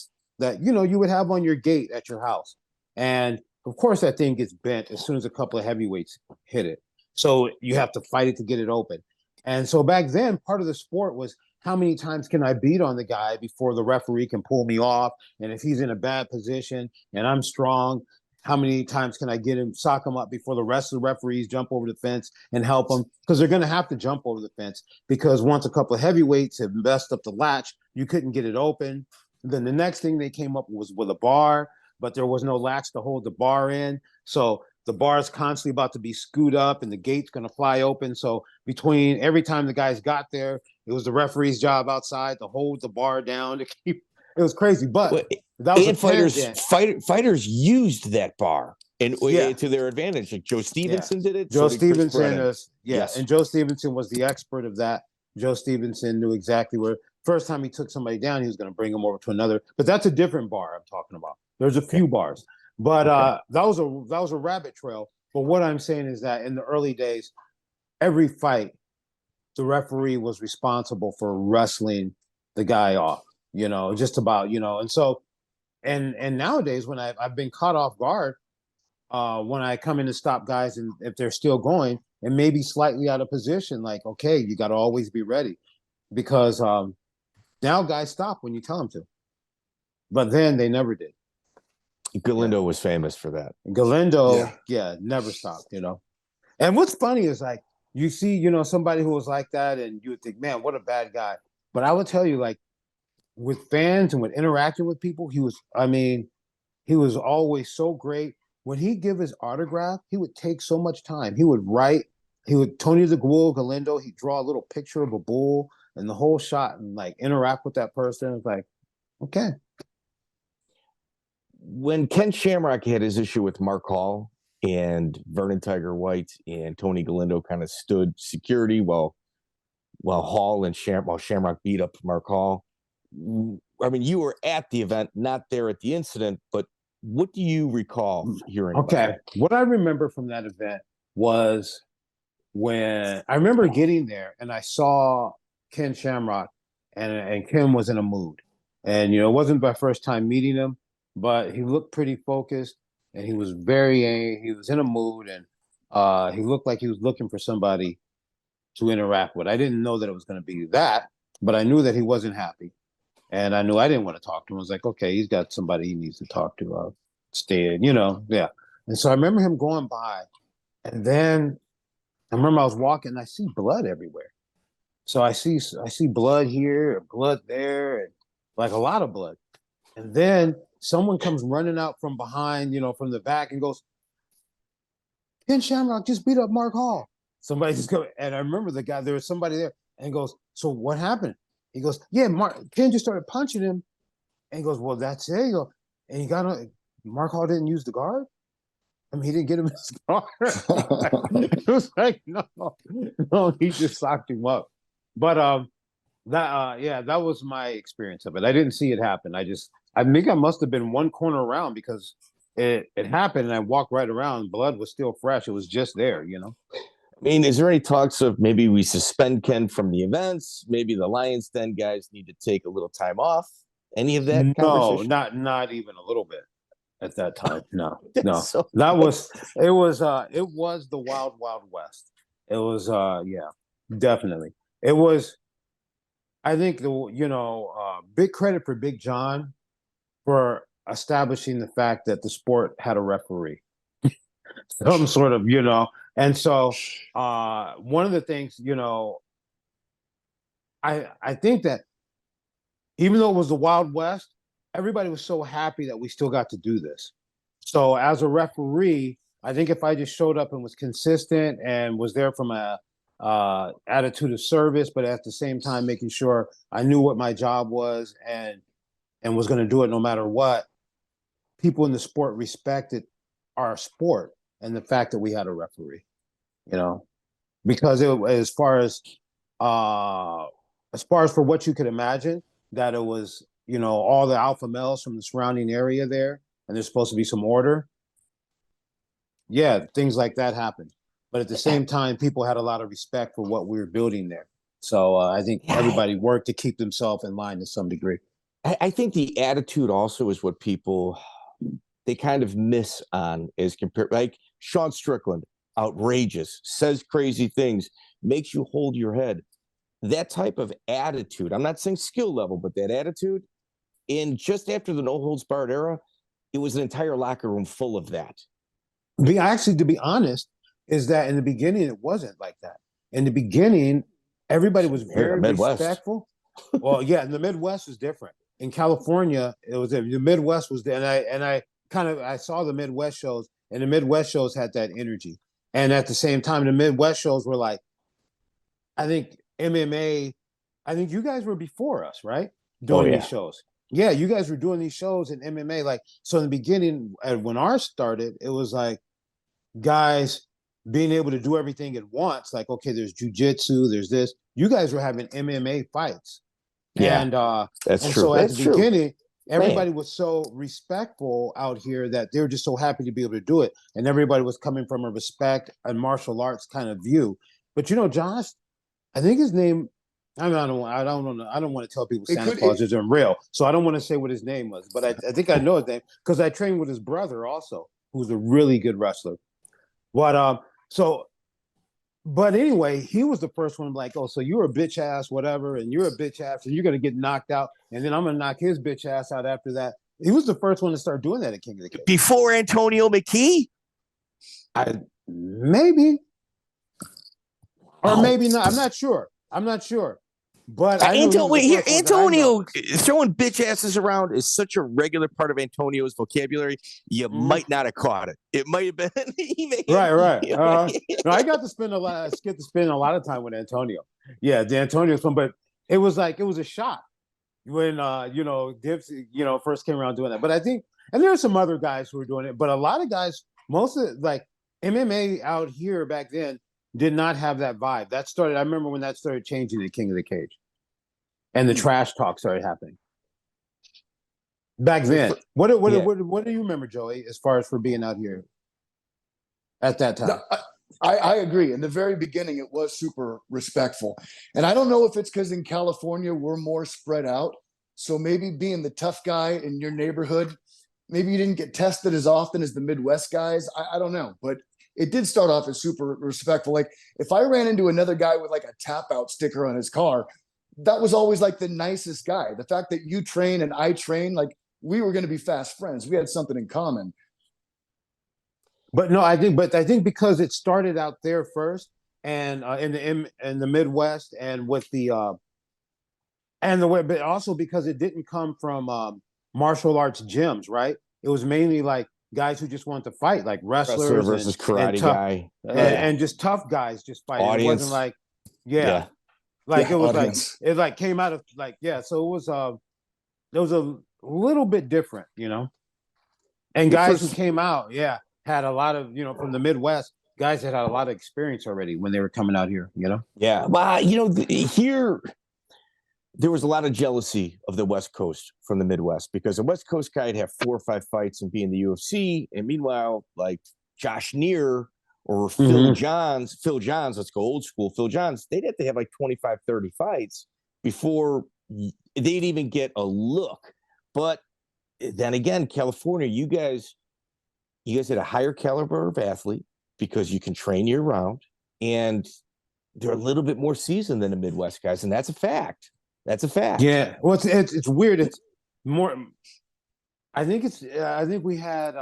Speaker 3: you would have on your gate at your house. And of course that thing gets bent as soon as a couple of heavyweights hit it. So you have to fight it to get it open. And so back then, part of the sport was how many times can I beat on the guy before the referee can pull me off? And if he's in a bad position and I'm strong, how many times can I get him, sock him up before the rest of the referees jump over the fence and help him? Because they're going to have to jump over the fence because once a couple of heavyweights have messed up the latch, you couldn't get it open. Then the next thing they came up was with a bar, but there was no latch to hold the bar in. So the bar is constantly about to be screwed up and the gate's going to fly open. So between every time the guys got there, it was the referee's job outside to hold the bar down to keep. It was crazy, but that was
Speaker 4: fighters used that bar to their advantage. Like Joe Stevenson did it.
Speaker 3: Joe Stevenson and Joe Stevenson was the expert of that. Joe Stevenson knew exactly where. First time he took somebody down, he was going to bring them over to another. But that's a different bar I'm talking about. There's a few bars, but that was a rabbit trail. But what I'm saying is that in the early days, every fight, the referee was responsible for wrestling the guy off. Just about, and so, and nowadays when I've been caught off guard, when I come in to stop guys and if they're still going and maybe slightly out of position, like, okay, you got to always be ready because now guys stop when you tell them to, but then they never did.
Speaker 4: Galindo was famous for that.
Speaker 3: Galindo, never stopped, And what's funny is like, you see, somebody who was like that and you would think, man, what a bad guy. But I would tell you, like, with fans and with interacting with people, he was always so great. When he'd give his autograph, he would take so much time. He would write, Tony the Bull Galindo, he'd draw a little picture of a bull and the whole shot and like interact with that person. It's like, okay.
Speaker 4: When Ken Shamrock had his issue with Mark Hall and Vernon Tiger White and Tony Galindo kind of stood security while Hall and Shamrock beat up Mark Hall. I mean, you were at the event, not there at the incident, but what do you recall hearing?
Speaker 3: Okay. What I remember from that event was when I remember getting there and I saw Ken Shamrock and Ken was in a mood. And, it wasn't my first time meeting him, but he looked pretty focused and he was he was in a mood and he looked like he was looking for somebody to interact with. I didn't know that it was going to be that, but I knew that he wasn't happy. And I knew I didn't want to talk to him. I was like, okay, he's got somebody he needs to talk to. I'll stay in, yeah. And so I remember him going by. And then I remember I was walking and I see blood everywhere. So I see blood here, blood there, and like a lot of blood. And then someone comes running out from behind, from the back and goes, Ken Shamrock just beat up Mark Hall. Somebody just go, and I remember the guy, there was somebody there, and he goes, so what happened? He goes, yeah, Ken just started punching him. And he goes, well, that's it. And he got on, Mark Hall didn't use the guard? I mean, he didn't get him his guard. It was like, no, he just socked him up. But that was my experience of it. I didn't see it happen. I think I must have been one corner around because it happened and I walked right around. Blood was still fresh. It was just there,
Speaker 4: I mean, is there any talks of maybe we suspend Ken from the events? Maybe the Lions Den guys need to take a little time off? Any of that conversation?
Speaker 3: No, not even a little bit at that time. No.
Speaker 4: So
Speaker 3: it was the wild, wild west. It was, definitely. It was, I think big credit for Big John for establishing the fact that the sport had a referee. Some sort of, and so one of the things, I think that even though it was the Wild West, everybody was so happy that we still got to do this. So as a referee, I think if I just showed up and was consistent and was there from a attitude of service, but at the same time making sure I knew what my job was and was going to do it no matter what, people in the sport respected our sport and the fact that we had a referee, because as far as for what you could imagine, that it was, all the alpha males from the surrounding area there, and there's supposed to be some order. Yeah, things like that happened. But at the same time, people had a lot of respect for what we were building there. So I think everybody worked to keep themselves in line to some degree.
Speaker 4: I think the attitude also is what people, they kind of miss on is compared, like Sean Strickland, outrageous, says crazy things, makes you hold your head. That type of attitude, I'm not saying skill level, but that attitude, and just after the no holds barred era, it was an entire locker room full of that.
Speaker 3: Actually, to be honest, is that in the beginning, it wasn't like that. In the beginning, everybody was very respectful. Well, yeah, in the Midwest was different. In California, it was the Midwest was there, and I saw the Midwest shows, and the Midwest shows had that energy. And at the same time, the Midwest shows were like, I think MMA, I think you guys were before us, right? Doing these shows. Yeah, you guys were doing these shows in MMA. Like, so in the beginning, when ours started, it was like guys being able to do everything at once. Like, okay, there's jujitsu, there's this. You guys were having MMA fights.
Speaker 4: Yeah,
Speaker 3: and
Speaker 4: that's
Speaker 3: and
Speaker 4: true.
Speaker 3: So at
Speaker 4: That's
Speaker 3: the
Speaker 4: true.
Speaker 3: beginning, everybody was so respectful out here that they were just so happy to be able to do it. And everybody was coming from a respect and martial arts kind of view. But Josh, I think his name, I don't want to tell people Santa Claus isn't real. So I don't want to say what his name was, but I think I know his name because I trained with his brother also, who's a really good wrestler. But anyway, he was the first one like, oh, so you're a bitch ass, whatever, and you're a bitch ass, and you're going to get knocked out, and then I'm going to knock his bitch ass out after that. He was the first one to start doing that at King of the Cage.
Speaker 4: Before Antonio McKee?
Speaker 3: Maybe. Or maybe not. I'm not sure. But
Speaker 4: Antonio throwing bitch asses around is such a regular part of Antonio's vocabulary. You might not have caught it. It might have been
Speaker 3: right. No, I got to spend a lot of time with Antonio. Yeah, the Antonio's one, but it was a shock when Dips first came around doing that. But I think, and there are some other guys who were doing it, but a lot of guys, most of like MMA out here back then did not have that vibe. I remember when that started changing at King of the Cage. And the trash talk started happening. Back then. What do you remember, Joey, as far as for being out here at that time?
Speaker 2: No, I agree. In the very beginning, it was super respectful. And I don't know if it's because in California, we're more spread out. So maybe being the tough guy in your neighborhood, maybe you didn't get tested as often as the Midwest guys. I don't know. But it did start off as super respectful. Like if I ran into another guy with like a tap out sticker on his car, that was always like the nicest guy. The fact that you train and I train, like we were going to be fast friends. We had something in common.
Speaker 3: But no, I think because it started out there first and in the Midwest and with the way, but also because it didn't come from martial arts gyms, right? It was mainly like guys who just wanted to fight, like
Speaker 4: Wrestler
Speaker 3: wrestlers
Speaker 4: versus
Speaker 3: and
Speaker 4: karate
Speaker 3: tough,
Speaker 4: guy.
Speaker 3: and just tough guys just fighting. It
Speaker 4: Audience.
Speaker 3: wasn't like,
Speaker 4: Yeah.
Speaker 3: like it was
Speaker 2: audience.
Speaker 3: like it like came out of like so it was a little bit different, And
Speaker 4: Your
Speaker 3: guys
Speaker 4: first-
Speaker 3: who came out, had a lot of from the Midwest, guys that had a lot of experience already when they were coming out here,
Speaker 4: Yeah. Well, here there was a lot of jealousy of the West Coast from the Midwest because the West Coast guy would have 4 or 5 fights and be in the UFC. And meanwhile, like Josh Neer or Phil Johns, let's go old school, Phil Johns, they'd have to have like 25, 30 fights before they'd even get a look. But then again, California, you guys had a higher caliber of athlete because you can train year round and they're a little bit more seasoned than the Midwest guys. And that's a fact. That's a fact.
Speaker 3: Yeah. Well, it's weird. It's more. I think we have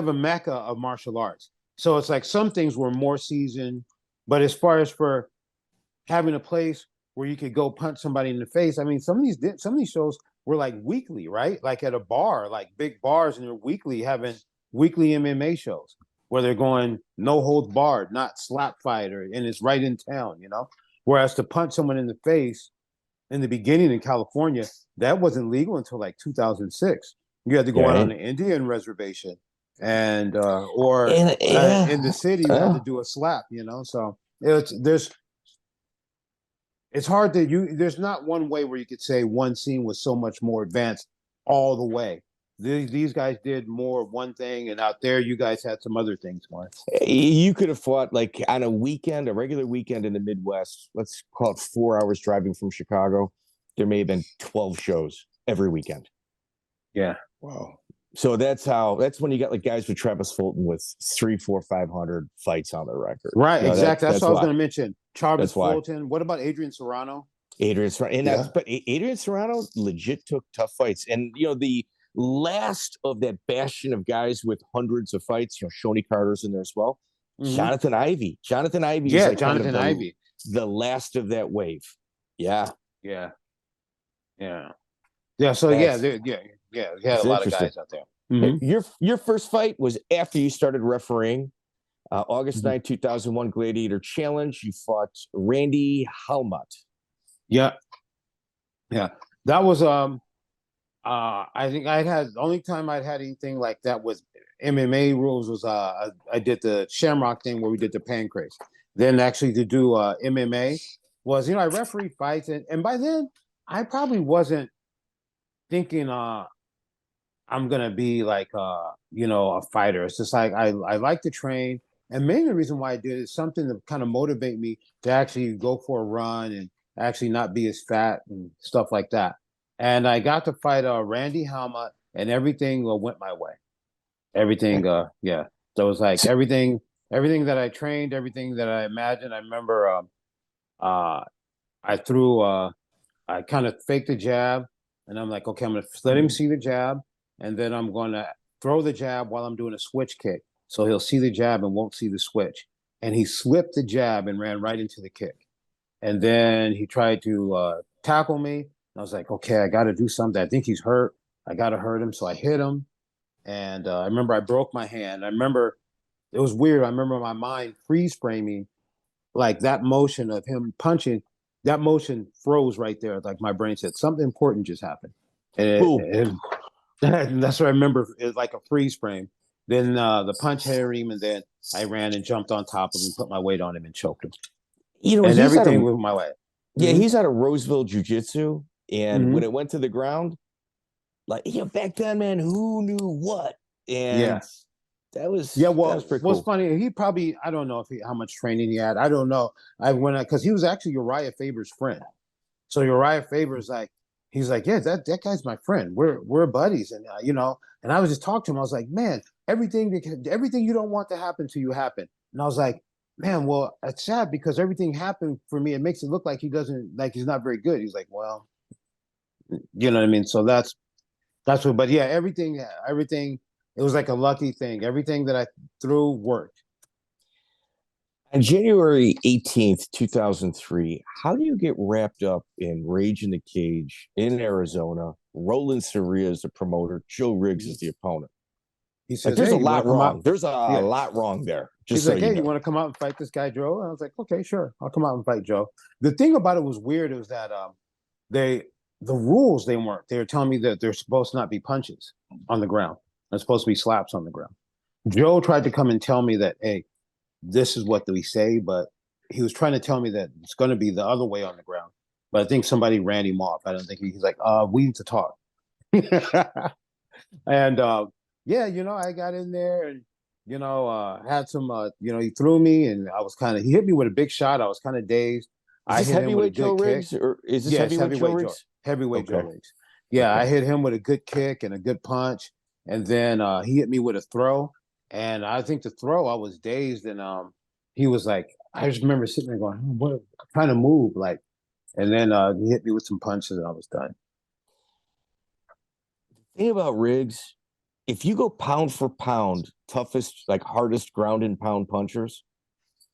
Speaker 3: a mecca of martial arts. So it's like some things were more seasoned, but as far as for having a place where you could go punch somebody in the face, I mean, some of these shows were like weekly, right? Like at a bar, like big bars, and they're weekly having weekly MMA shows where they're going no holds barred, not slap fight, and it's right in town, Whereas to punch someone in the face in the beginning in California, that wasn't legal until like 2006. You had to go out on an Indian reservation and in the city you had to do a slap, So it's hard there's not one way where you could say one scene was so much more advanced all the way. These guys did more one thing, and out there you guys had some other things more.
Speaker 4: You could have fought like on a regular weekend in the Midwest, let's call it 4 hours driving from Chicago. There may have been 12 shows every weekend.
Speaker 3: Yeah.
Speaker 2: Wow.
Speaker 4: So that's when you got like guys with Travis Fulton with 300, 400, 500 fights on their record.
Speaker 3: Right. Exactly. That's what I was going to mention. Travis Fulton.
Speaker 4: Why.
Speaker 3: What about Adrian Serrano?
Speaker 4: Adrian Serrano. But Adrian Serrano legit took tough fights. And, the last of that bastion of guys with hundreds of fights, Shoney Carter's in there as well. Mm-hmm. Jonathan Ivey.
Speaker 3: Yeah, like Jonathan Ivey.
Speaker 4: The last of that wave. Yeah.
Speaker 3: Yeah. Yeah. Yeah. So we had a lot of guys out there.
Speaker 4: Mm-hmm. Your first fight was after you started refereeing. August 9, 2001 Gladiator Challenge. You fought Randy Halmot.
Speaker 3: Yeah. Yeah. That was I think the only time I'd had anything like that with MMA rules was I did the Shamrock thing where we did the pancrase. Then actually to do MMA was I refereed fights and by then I probably wasn't thinking I'm gonna be like a fighter. It's just like I like to train, and mainly the reason why I did it is something to kind of motivate me to actually go for a run and actually not be as fat and stuff like that. And I got to fight Randy Halmot, and everything went my way. Everything, So it was like everything that I trained, everything that I imagined. I remember I kind of faked the jab, and I'm like, okay, I'm gonna let him see the jab, and then I'm gonna throw the jab while I'm doing a switch kick, so he'll see the jab and won't see the switch. And he slipped the jab and ran right into the kick, and then he tried to tackle me. I was like, okay, I got to do something. I think he's hurt. I got to hurt him. So I hit him. And I remember I broke my hand. I remember it was weird. I remember my mind freeze framing, like that motion of him punching, that motion froze right there. Like my brain said, something important just happened. And that's what I remember. It was like a freeze frame. Then the punch hit him, and then I ran and jumped on top of him, put my weight on him, and choked him. And everything went my way.
Speaker 4: Yeah, he's out of Roseville Jiu-Jitsu. And when it went to the ground, like, back then, man, who knew what? And that was that was pretty cool.
Speaker 3: What's funny, he probably, I don't know how much training he had. I don't know. Because he was actually Uriah Faber's friend. So Uriah Faber's like, he's like, yeah, that guy's my friend. We're buddies. And, and I was just talking to him. I was like, man, everything you don't want to happen to you happened. And I was like, man, well, it's sad because everything happened for me. It makes it look like he's not very good. He's like, well, you know what I mean? So that's what, but yeah, everything, it was like a lucky thing. Everything that I threw worked.
Speaker 4: On January 18th, 2003, how do you get wrapped up in Rage in the Cage in Arizona Roland Soria is the promoter. Joe Riggs is the opponent.
Speaker 3: He says,
Speaker 4: there's
Speaker 3: hey,
Speaker 4: a lot wrong.
Speaker 3: Out?
Speaker 4: There's a lot wrong there.
Speaker 3: He's like, hey, you want to come out and fight this guy, Joe? And I was like, okay, sure. I'll come out and fight Joe. The thing about it was weird was that the rules, they were telling me that there's supposed to not be punches on the ground. There's supposed to be slaps on the ground. Joe tried to come and tell me that, hey, this is what we say, but he was trying to tell me that it's going to be the other way on the ground. But I think somebody ran him off. I don't think he's like, we need to talk. And yeah, I got in there and, had some, he threw me and I was he hit me with a big shot. I was kind of dazed.
Speaker 4: Is this heavyweight Joe Riggs or is this heavyweight Joe Riggs?
Speaker 3: Heavyweight Joe Riggs. Yeah, okay. I hit him with a good kick and a good punch. And then he hit me with a throw. And I think the throw, I was dazed. And he was like, I just remember sitting there going, what? Trying to move. And then he hit me with some punches and I was done.
Speaker 4: The thing about Riggs, if you go pound for pound, toughest, hardest ground and pound punchers,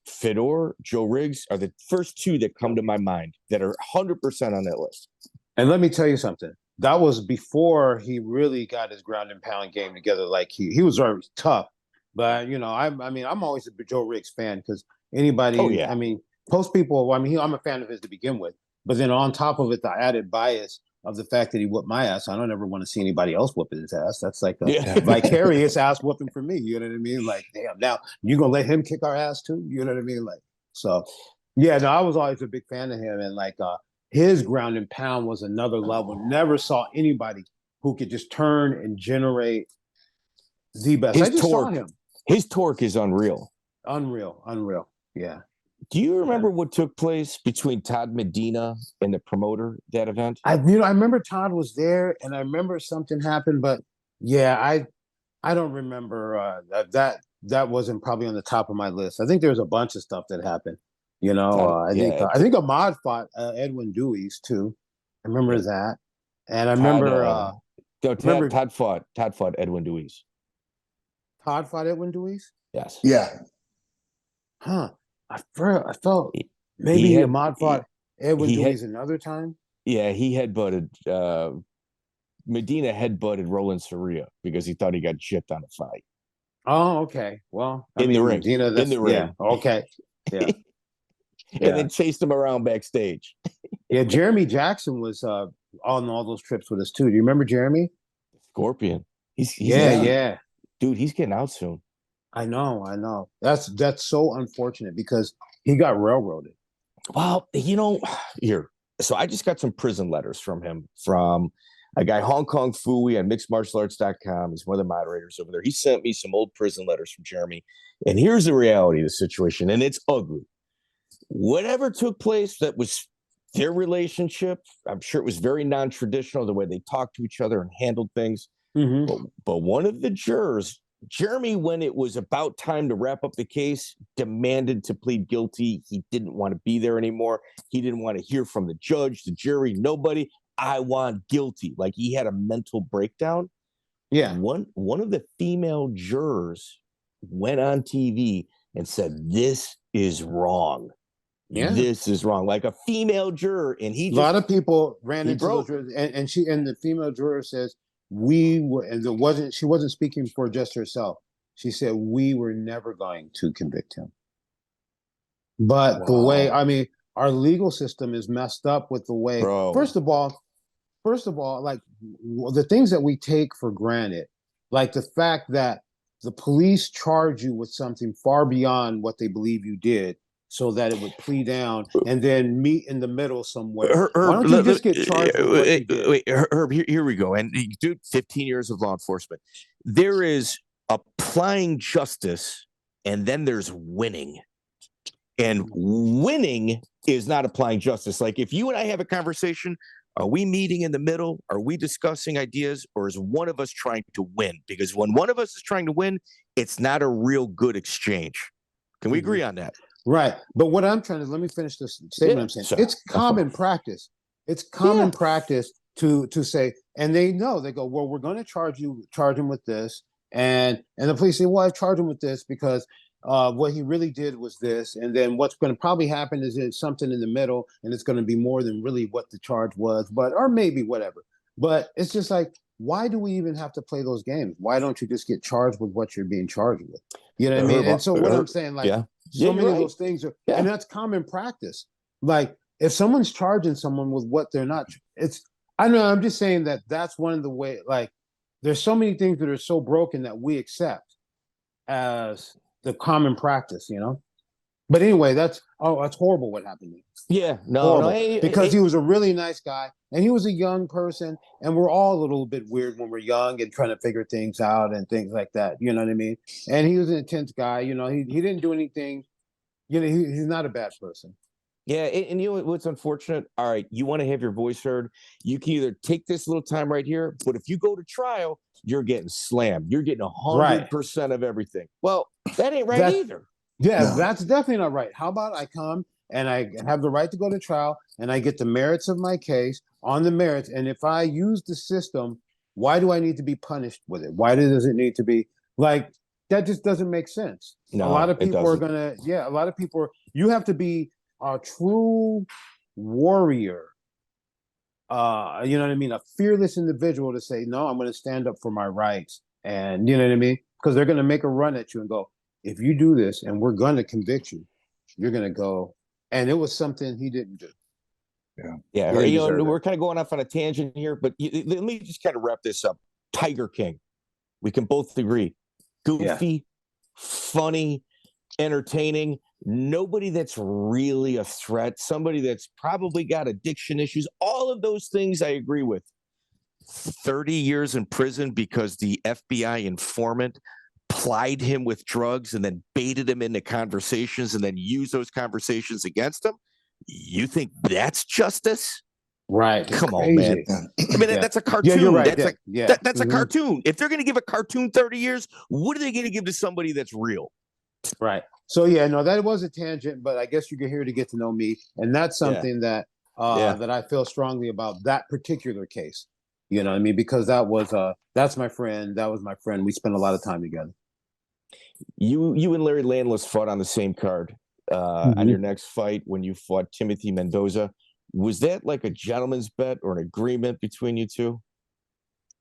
Speaker 4: Fedor, Joe Riggs are the first two that come to my mind that are 100% on that list. And
Speaker 3: let me tell you something. That was before he really got his ground and pound game together. He was already tough. But, I'm always a Joe Riggs fan because anybody, most people, I'm a fan of his to begin with. But then on top of it, the added bias of the fact that he whooped my ass, I don't ever want to see anybody else whooping his ass. That's like a vicarious ass whooping for me. You know what I mean? Damn, now you gonna let him kick our ass too? You know what I mean? So, yeah. No, I was always a big fan of him, and his ground and pound was another level. Never saw anybody who could just turn and generate the best. I just saw him.
Speaker 4: His torque is unreal.
Speaker 3: Unreal. Yeah.
Speaker 4: Do you remember what took place between Todd Medina and the promoter that event?
Speaker 3: I remember Todd was there, and I remember something happened, but yeah, I don't remember that wasn't probably on the top of my list. I think there was a bunch of stuff that happened. I think Ahmad fought Edwin Dewey's too. I remember that, and I remember
Speaker 4: Todd fought Edwin Dewey's.
Speaker 3: Todd fought Edwin Dewey's?
Speaker 4: Yes.
Speaker 2: Yeah.
Speaker 3: Huh. I felt maybe Ahmad fought Edwin Dewey's another time.
Speaker 4: Yeah, he headbutted Medina headbutted Roland Soria because he thought he got chipped on a fight.
Speaker 3: Oh, okay. Well,
Speaker 4: the ring.
Speaker 3: Medina, in the ring. Yeah, okay. Yeah.
Speaker 4: And then chased him around backstage.
Speaker 3: Yeah, Jeremy Jackson was on all those trips with us too. Do you remember Jeremy?
Speaker 4: Scorpion. He's
Speaker 3: yeah. Dude,
Speaker 4: he's getting out soon.
Speaker 3: I know. That's so unfortunate because he got railroaded.
Speaker 4: Well, here. So I just got some prison letters from him from a guy, Hong Kong Fooey on mixedmartialarts.com. He's one of the moderators over there. He sent me some old prison letters from Jeremy. And here's the reality of the situation. And it's ugly. Whatever took place, that was their relationship. I'm sure it was very non-traditional, the way they talked to each other and handled things.
Speaker 3: Mm-hmm.
Speaker 4: But one of the jurors, Jeremy, when it was about time to wrap up the case, demanded to plead guilty. He didn't want to be there anymore. He didn't want to hear from the judge, the jury, nobody. I want guilty. He had a mental breakdown.
Speaker 3: Yeah.
Speaker 4: One of the female jurors went on TV and said, "This is wrong.
Speaker 3: Yeah.
Speaker 4: This is wrong." Like a female juror, and a
Speaker 3: lot of people ran into those jurors, and the female juror says, she wasn't speaking for just herself. She said, we were never going to convict him. But the way, our legal system is messed up with the way, first of all, the things that we take for granted, like the fact that the police charge you with something far beyond what they believe you did, so that it would plea down and then meet in the middle somewhere. Why don't you just get charged with what you did?
Speaker 4: Wait, Herb, here we go. And dude, 15 years of law enforcement. There is applying justice, and then there's winning. And winning is not applying justice. Like if you and I have a conversation, are we meeting in the middle? Are we discussing ideas? Or is one of us trying to win? Because when one of us is trying to win, it's not a real good exchange. Can we agree on that?
Speaker 3: Right. But what I'm trying to, let me finish this statement I'm saying. Sure. It's common practice. It's common practice to say, and they know, they go, well, we're going to charge him with this. And the police say, well, I charge him with this because what he really did was this. And then what's going to probably happen is it's something in the middle, and it's going to be more than really what the charge was, or maybe whatever. But it's just like, why do we even have to play those games? Why don't you just get charged with what you're being charged with? You know what I mean? And so what I'm saying, like, so many of those things are, and that's common practice. Like, if someone's charging someone with what they're not, I know, I'm just saying that that's one of the way, like, there's so many things that are so broken that we accept as the common practice, you know? But anyway, that's horrible what happened to me.
Speaker 4: Yeah, no,
Speaker 3: because he was a really nice guy and he was a young person, and we're all a little bit weird when we're young and trying to figure things out and things like that. You know what I mean? And he was an intense guy. You know, he didn't do anything. You know, he's not a bad person.
Speaker 4: Yeah, and you know what's unfortunate? All right, you want to have your voice heard. You can either take this little time right here, but if you go to trial, you're getting slammed. You're getting 100% of everything. Well, that ain't right either.
Speaker 3: Yeah, that's definitely not right. How about I come and I have the right to go to trial and I get the merits of my case on the merits. And if I use the system, why do I need to be punished with it? Why does it need to be like, that just doesn't make sense.
Speaker 4: No,
Speaker 3: a lot of people are going to, a lot of people you have to be a true warrior. You know what I mean? A fearless individual to say, no, I'm going to stand up for my rights. And you know what I mean? Because they're going to make a run at you and go, if you do this and we're going to convict you, you're going to go. And it was something he didn't do.
Speaker 4: Yeah. You know, we're kind of going off on a tangent here, but let me just kind of wrap this up. Tiger King. We can both agree. Goofy, funny, entertaining. Nobody that's really a threat. Somebody that's probably got addiction issues. All of those things I agree with. 30 years in prison because the FBI informant plied him with drugs and then baited him into conversations and then used those conversations against him. You think that's justice?
Speaker 3: Right.
Speaker 4: Come on, man. I mean, that's a cartoon.
Speaker 3: Yeah, you're right.
Speaker 4: That's a cartoon. If they're going to give a cartoon 30 years, what are they going to give to somebody that's real?
Speaker 3: Right. So, that was a tangent, but I guess you're here to get to know me. And that's something that I feel strongly about that particular case. You know what I mean? Because that's my friend. That was my friend. We spent a lot of time together.
Speaker 4: You and Larry Landless fought on the same card on your next fight when you fought Timothy Mendoza. Was that like a gentleman's bet or an agreement between you two?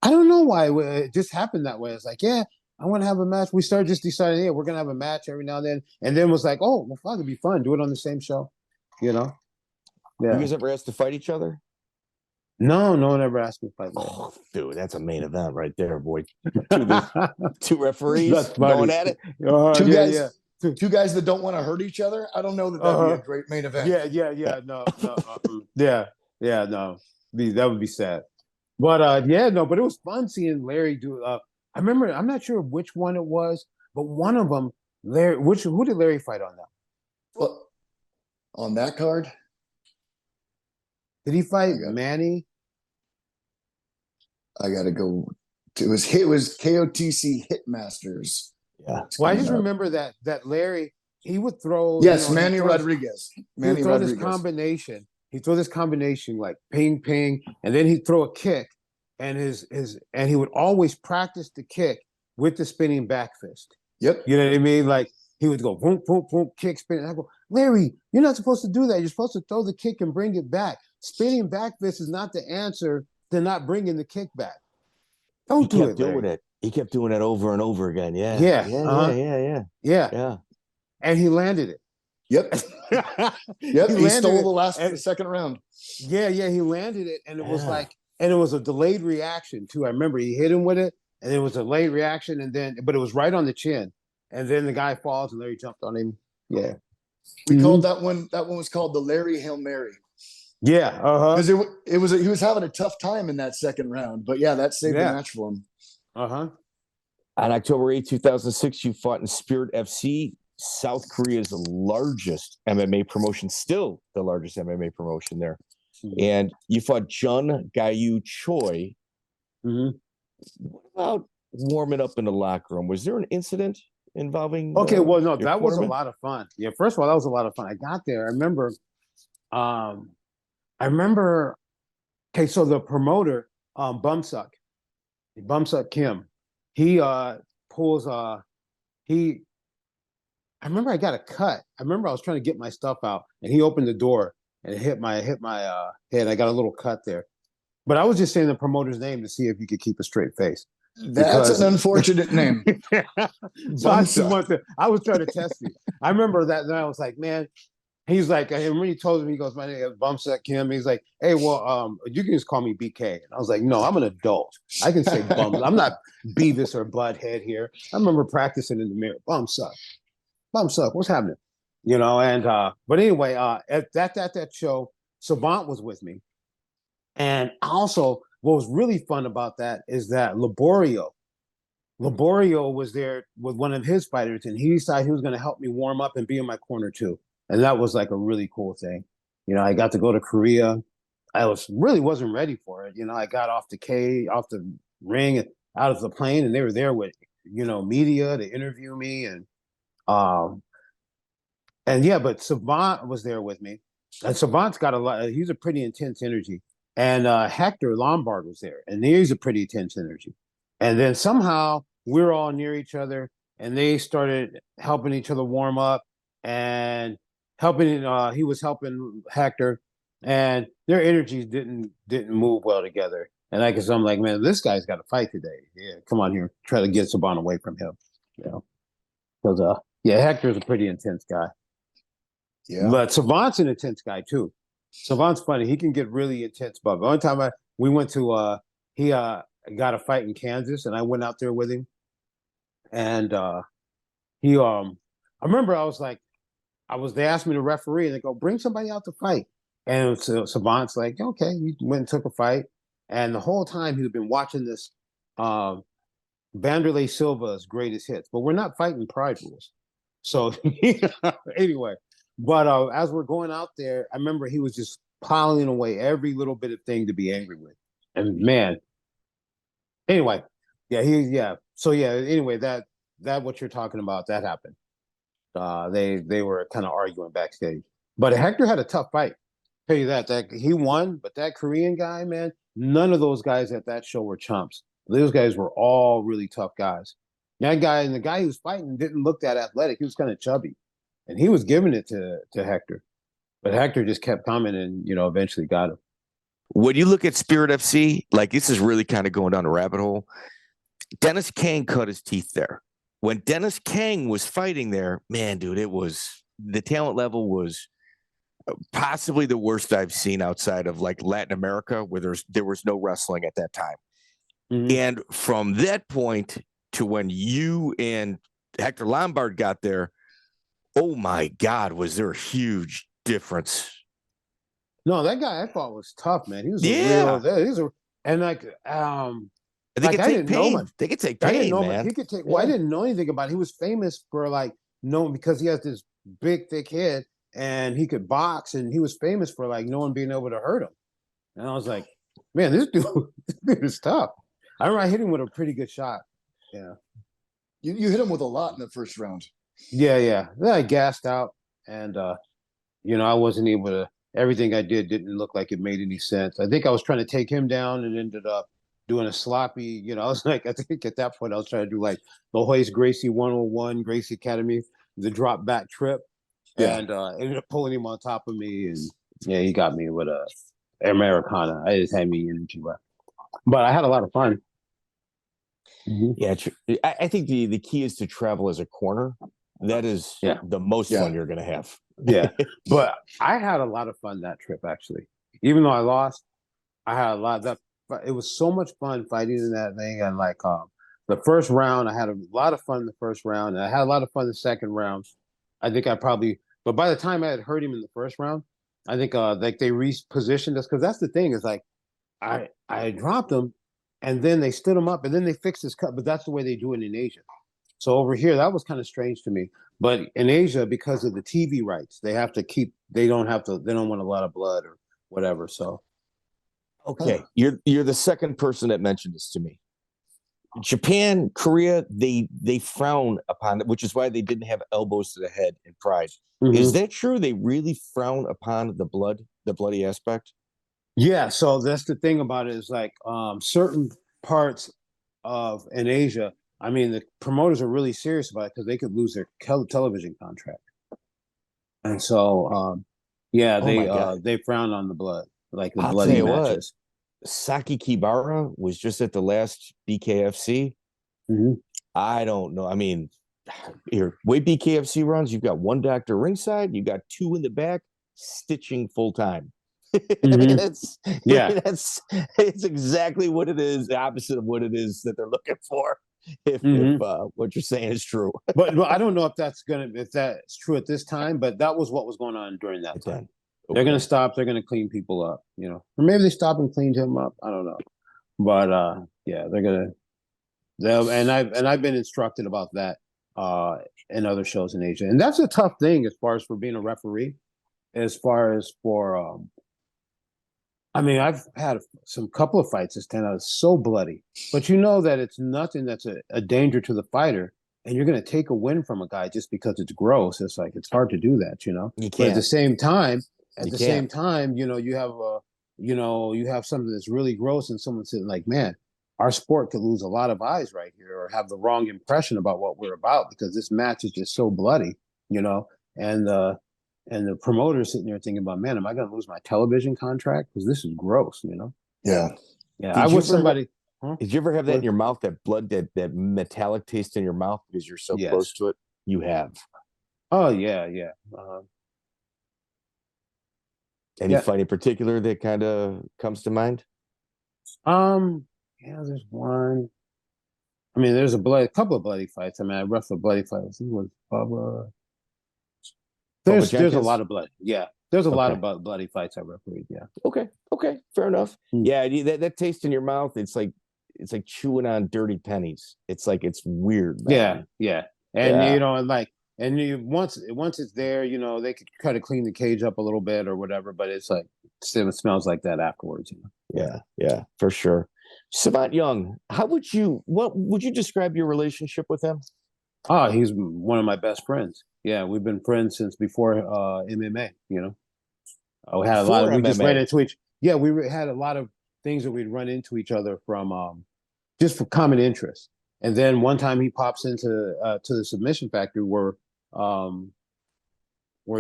Speaker 3: I don't know why it just happened that way. It's like, I want to have a match. We started just deciding, we're going to have a match every now and then. And then it was like, oh, well, fuck, it'd be fun. Do it on the same show, you know? Yeah.
Speaker 4: You guys ever asked to fight each other?
Speaker 3: No one ever asked me to fight.
Speaker 4: Oh, dude, that's a main event right there, boy. Two referees going at it.
Speaker 2: Two guys that don't want to hurt each other. I don't know that that'd be a great main event.
Speaker 3: No. No. That would be sad. But but it was fun seeing Larry do. I remember. I'm not sure which one it was, but one of them, Larry. Who did Larry fight on that?
Speaker 2: Well, on that card,
Speaker 3: did he fight Manny?
Speaker 2: I gotta go. It was KOTC Hitmasters.
Speaker 3: Yeah. Well, I just remember that Larry, he would throw.
Speaker 2: Manny Rodriguez.
Speaker 3: He would throw this combination. He'd throw this combination like ping, ping, and then he'd throw a kick, and and he would always practice the kick with the spinning back fist.
Speaker 2: Yep.
Speaker 3: You know what I mean? Like he would go boom, boom, boom, kick, spin. And I go, Larry, you're not supposed to do that. You're supposed to throw the kick and bring it back. Spinning back fist is not the answer to not bringing the kick back. Don't do it.
Speaker 4: Doing it. He kept doing it over and over again.
Speaker 3: Yeah. And he landed it.
Speaker 2: Yep. He stole the second round.
Speaker 3: Yeah. He landed it, and it was like, and it was a delayed reaction too. I remember he hit him with it, and it was a late reaction, but it was right on the chin, and then the guy falls, and Larry jumped on him. Yeah.
Speaker 2: We called that one. That one was called the Larry Hail Mary.
Speaker 3: Yeah.
Speaker 2: Because he was having a tough time in that second round, but that saved the match for him.
Speaker 4: On October 8, 2006, you fought in Spirit FC, South Korea's largest MMA promotion, still the largest MMA promotion there. And you fought Jung Choi. What about warming up in the locker room? Was there an incident involving?
Speaker 3: Okay, well, no, that was a lot of fun. Yeah, first of all, that was a lot of fun. I got there. I remember. Okay, so the promoter, Bumsuck Kim, he pulls. I remember I got a cut. I remember I was trying to get my stuff out, and he opened the door and it hit my head. I got a little cut there. But I was just saying the promoter's name to see if you could keep a straight face.
Speaker 2: That's an unfortunate name.
Speaker 3: So I was trying to test you. I remember that, and I was like, man, he's like, and when he told me, he goes, my name is Bumsuck Kim. He's like, hey, well, you can just call me BK. And I was like, no, I'm an adult. I can say Bums. I'm not Beavis or Butthead here. I remember practicing in the mirror. Bumsuck, what's happening? You know, and but anyway, at that show, Savant was with me. And also, what was really fun about that is that Laborio was there with one of his fighters, and he decided he was going to help me warm up and be in my corner too. And that was like a really cool thing. You know, I got to go to Korea. I wasn't ready for it. You know, I got off the ring and out of the plane, and they were there with, you know, media to interview me. And yeah, but Savant was there with me. And Savant's got he's a pretty intense energy. And Hector Lombard was there, and he's a pretty intense energy. And then somehow we're all near each other, and they started helping each other warm up and he was helping Hector, and their energies didn't move well together. And I guess I'm like, man, this guy's got to fight today. Yeah, come on here, try to get Saban away from him. You know, because Hector's a pretty intense guy. Yeah, but Savant's an intense guy too. Savant's funny. He can get really intense. But one time we went to he got a fight in Kansas, and I went out there with him. And he I remember they asked me to referee, and they go, bring somebody out to fight. And so Savant's like, okay, he went and took a fight. And the whole time he's been watching this Vanderlei Silva's greatest hits, but we're not fighting pride rules. So anyway. But as we're going out there, I remember he was just piling away every little bit of thing to be angry with. And man, anyway, So anyway, that what you're talking about, that happened. They were kind of arguing backstage. But Hector had a tough fight. Tell you that he won, but that Korean guy, man, none of those guys at that show were chumps. Those guys were all really tough guys. The guy who was fighting didn't look that athletic. He was kind of chubby. And he was giving it to Hector. But Hector just kept coming and, you know, eventually got him.
Speaker 4: When you look at Spirit FC, like this is really kind of going down a rabbit hole. Dennis Kang cut his teeth there. When Dennis Kang was fighting there, man, dude, the talent level was possibly the worst I've seen outside of like Latin America, where there was no wrestling at that time. Mm-hmm. And from that point to when you and Hector Lombard got there, oh my God, was there a huge difference?
Speaker 3: No, that guy I thought was tough, man. He was and like
Speaker 4: they could take pain. They could take pain, man.
Speaker 3: He could take. Well, I didn't know anything about it. He was famous for because he has this big, thick head, and he could box, and he was famous for like no one being able to hurt him. And I was like, man, this dude is tough. I remember I hit him with a pretty good shot. Yeah,
Speaker 2: you hit him with a lot in the first round.
Speaker 3: Yeah. Then I gassed out, and you know, I wasn't able to. Everything I did didn't look like it made any sense. I think I was trying to take him down, and ended up doing a sloppy. You know, I was like, I think at that point I was trying to do like the Hoist Gracie 101, Gracie Academy, the drop back trip, and ended up pulling him on top of me, and yeah, he got me with a Americana. I just had me energy left, but I had a lot of fun.
Speaker 4: Mm-hmm. Yeah, I think the key is to travel as a corner. That is the most fun you're going to have.
Speaker 3: Yeah, but I had a lot of fun that trip, actually. Even though I lost, I had a lot of that. It was so much fun fighting in that thing. And like the first round, I had a lot of fun in the first round. And I had a lot of fun in the second round. I think but by the time I had hurt him in the first round, I think like they repositioned us. Because that's the thing is like, I dropped him, and then they stood him up, and then they fixed his cut. But that's the way they do it in Asia. So over here, that was kind of strange to me. But in Asia, because of the TV rights, they don't want a lot of blood or whatever. So,
Speaker 4: okay, you're the second person that mentioned this to me. Japan, Korea, they frown upon it, which is why they didn't have elbows to the head in Pride. Mm-hmm. Is that true? They really frown upon the bloody aspect?
Speaker 3: Yeah. So that's the thing about it is like certain parts in Asia. I mean, the promoters are really serious about it because they could lose their television contract. And so, they frown on the blood, like the bloody matches.
Speaker 4: Saki Kibara was just at the last BKFC.
Speaker 3: Mhm.
Speaker 4: I don't know. I mean, here, way BKFC runs, you've got one doctor ringside, you got two in the back stitching full time. I mean, that's it's exactly what it is, the opposite of what it is that they're looking for. If what you're saying is true,
Speaker 3: but I don't know if that's true at this time. But that was what was going on during that time. Okay. They're gonna stop. They're gonna clean people up, or maybe they stop and cleaned him up. I don't know, but yeah, they're gonna. And I've been instructed about that in other shows in Asia, and that's a tough thing as far as for being a referee. As far as for I mean, I've had some couple of fights that stand out so bloody, but you know that it's nothing that's a danger to the fighder, and you're going to take a win from a guy just because it's gross. It's like it's hard to do that,
Speaker 4: You can't.
Speaker 3: But at the same time, you have something that's really gross, and someone saying like, "Man, our sport could lose a lot of eyes right here, or have the wrong impression about what we're about because this match is just so bloody," and the promoter sitting there thinking about, man, am I going to lose my television contract? Because this is gross,
Speaker 2: Yeah.
Speaker 3: Yeah. I wish somebody.
Speaker 4: Did you ever have that in your mouth, that blood, that metallic taste in your mouth because you're so close to it? You have.
Speaker 3: Oh, yeah.
Speaker 4: Any fight in particular that kind of comes to mind?
Speaker 3: Yeah, there's one. I mean, there's a couple of bloody fights. I mean, I wrestled a bloody fight. I think it was Bubba. There's a lot of blood. Yeah. There's a lot of bloody fights I refereed. Yeah.
Speaker 4: Okay. Fair enough. Yeah. That taste in your mouth, it's like chewing on dirty pennies. It's like, it's weird, man.
Speaker 3: Yeah. And, once it's there, they could try to clean the cage up a little bit or whatever, but it's like, it smells like that afterwards.
Speaker 4: Yeah, for sure. Savant Young, what would you describe your relationship with him?
Speaker 3: Oh, he's one of my best friends. Yeah, we've been friends since before MMA. We had a lot of we just ran into each. Yeah, we had a lot of things that we'd run into each other from just for common interest. And then one time he pops into to the Submission Factory where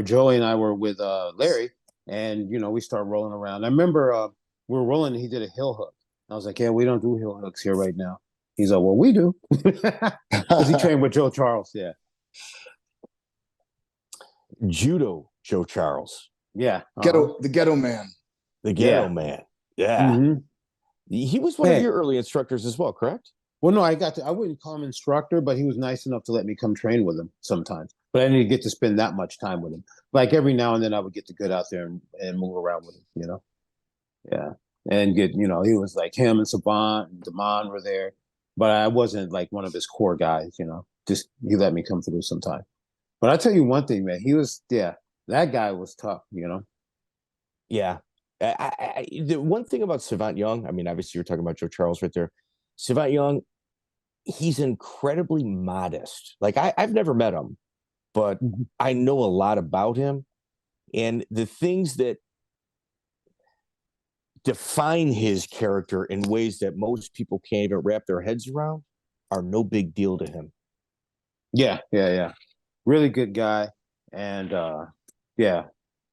Speaker 3: Joey and I were with Larry, and we start rolling around. I remember we were rolling, and he did a heel hook. I was like, yeah, we don't do heel hooks here right now. He's like, well, we do. Because he trained with Joe Charles. Yeah.
Speaker 4: Judo Joe Charles.
Speaker 3: Yeah.
Speaker 2: The ghetto man.
Speaker 4: The ghetto man. Yeah.
Speaker 3: Mm-hmm.
Speaker 4: He was one of your early instructors as well, correct?
Speaker 3: Well, no, I wouldn't call him instructor, but he was nice enough to let me come train with him sometimes. But I didn't get to spend that much time with him. Like every now and then I would get to get out there and move around with him, Yeah. And he was like him and Savant and Damon were there. But I wasn't like one of his core guys, just he let me come through sometime. But I'll tell you one thing, man, that guy was tough,
Speaker 4: Yeah. The one thing about Savant Young, I mean, obviously you're talking about Joe Charles right there. Savant Young, he's incredibly modest. Like I've never met him, but I know a lot about him. And the things that define his character in ways that most people can't even wrap their heads around are no big deal to him.
Speaker 3: Yeah. Really good guy. And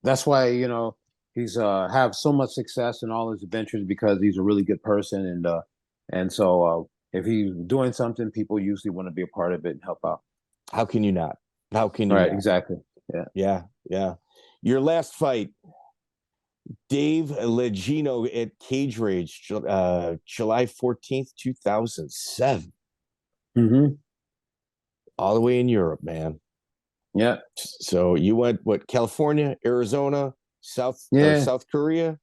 Speaker 3: that's why, he's have so much success in all his adventures because he's a really good person. And so if he's doing something, people usually want to be a part of it and help out.
Speaker 4: How can you not? Right,
Speaker 3: exactly.
Speaker 4: Yeah. Your last fight, Dave Legino at Cage Rage, July 14th, 2007.
Speaker 3: Mm-hmm.
Speaker 4: All the way in Europe, man.
Speaker 3: Yeah.
Speaker 4: So you went, California, Arizona, South Korea?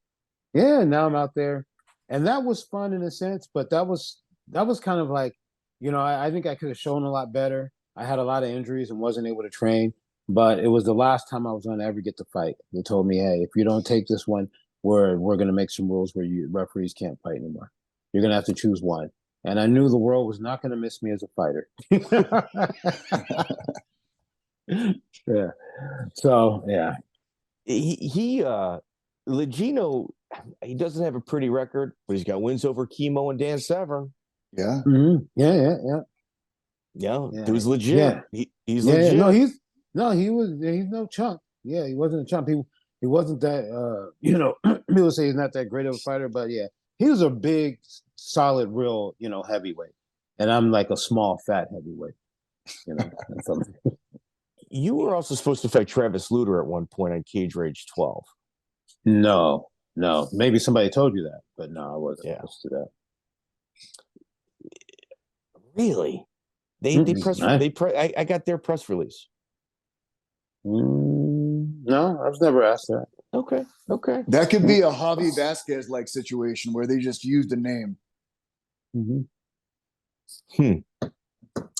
Speaker 3: Yeah, now I'm out there. And that was fun in a sense, but that was kind of like, I think I could have shown a lot better. I had a lot of injuries and wasn't able to train. But it was the last time I was going to ever get to fight. They told me, hey, if you don't take this one, we're going to make some rules where referees can't fight anymore. You're going to have to choose one. And I knew the world was not going to miss me as a fighter. Yeah. So, yeah.
Speaker 4: Legino, he doesn't have a pretty record, but he's got wins over Chemo and Dan Severn.
Speaker 2: Yeah.
Speaker 3: Mm-hmm. Yeah.
Speaker 4: Yeah. It was legit.
Speaker 3: Yeah.
Speaker 4: He's legit.
Speaker 3: He's no chump. Yeah, he wasn't a chump. He wasn't that people say he's not that great of a fighter, but yeah, he was a big, solid, real, heavyweight, and I'm like a small, fat heavyweight.
Speaker 4: You were also supposed to fight Travis Lutter at one point on Cage Rage 12.
Speaker 3: No. Maybe somebody told you that, but no, I wasn't supposed to do that.
Speaker 4: Really? I got their press release.
Speaker 3: No, I was never asked that.
Speaker 4: Okay.
Speaker 2: That could be a Javi Vasquez like situation where they just used a name.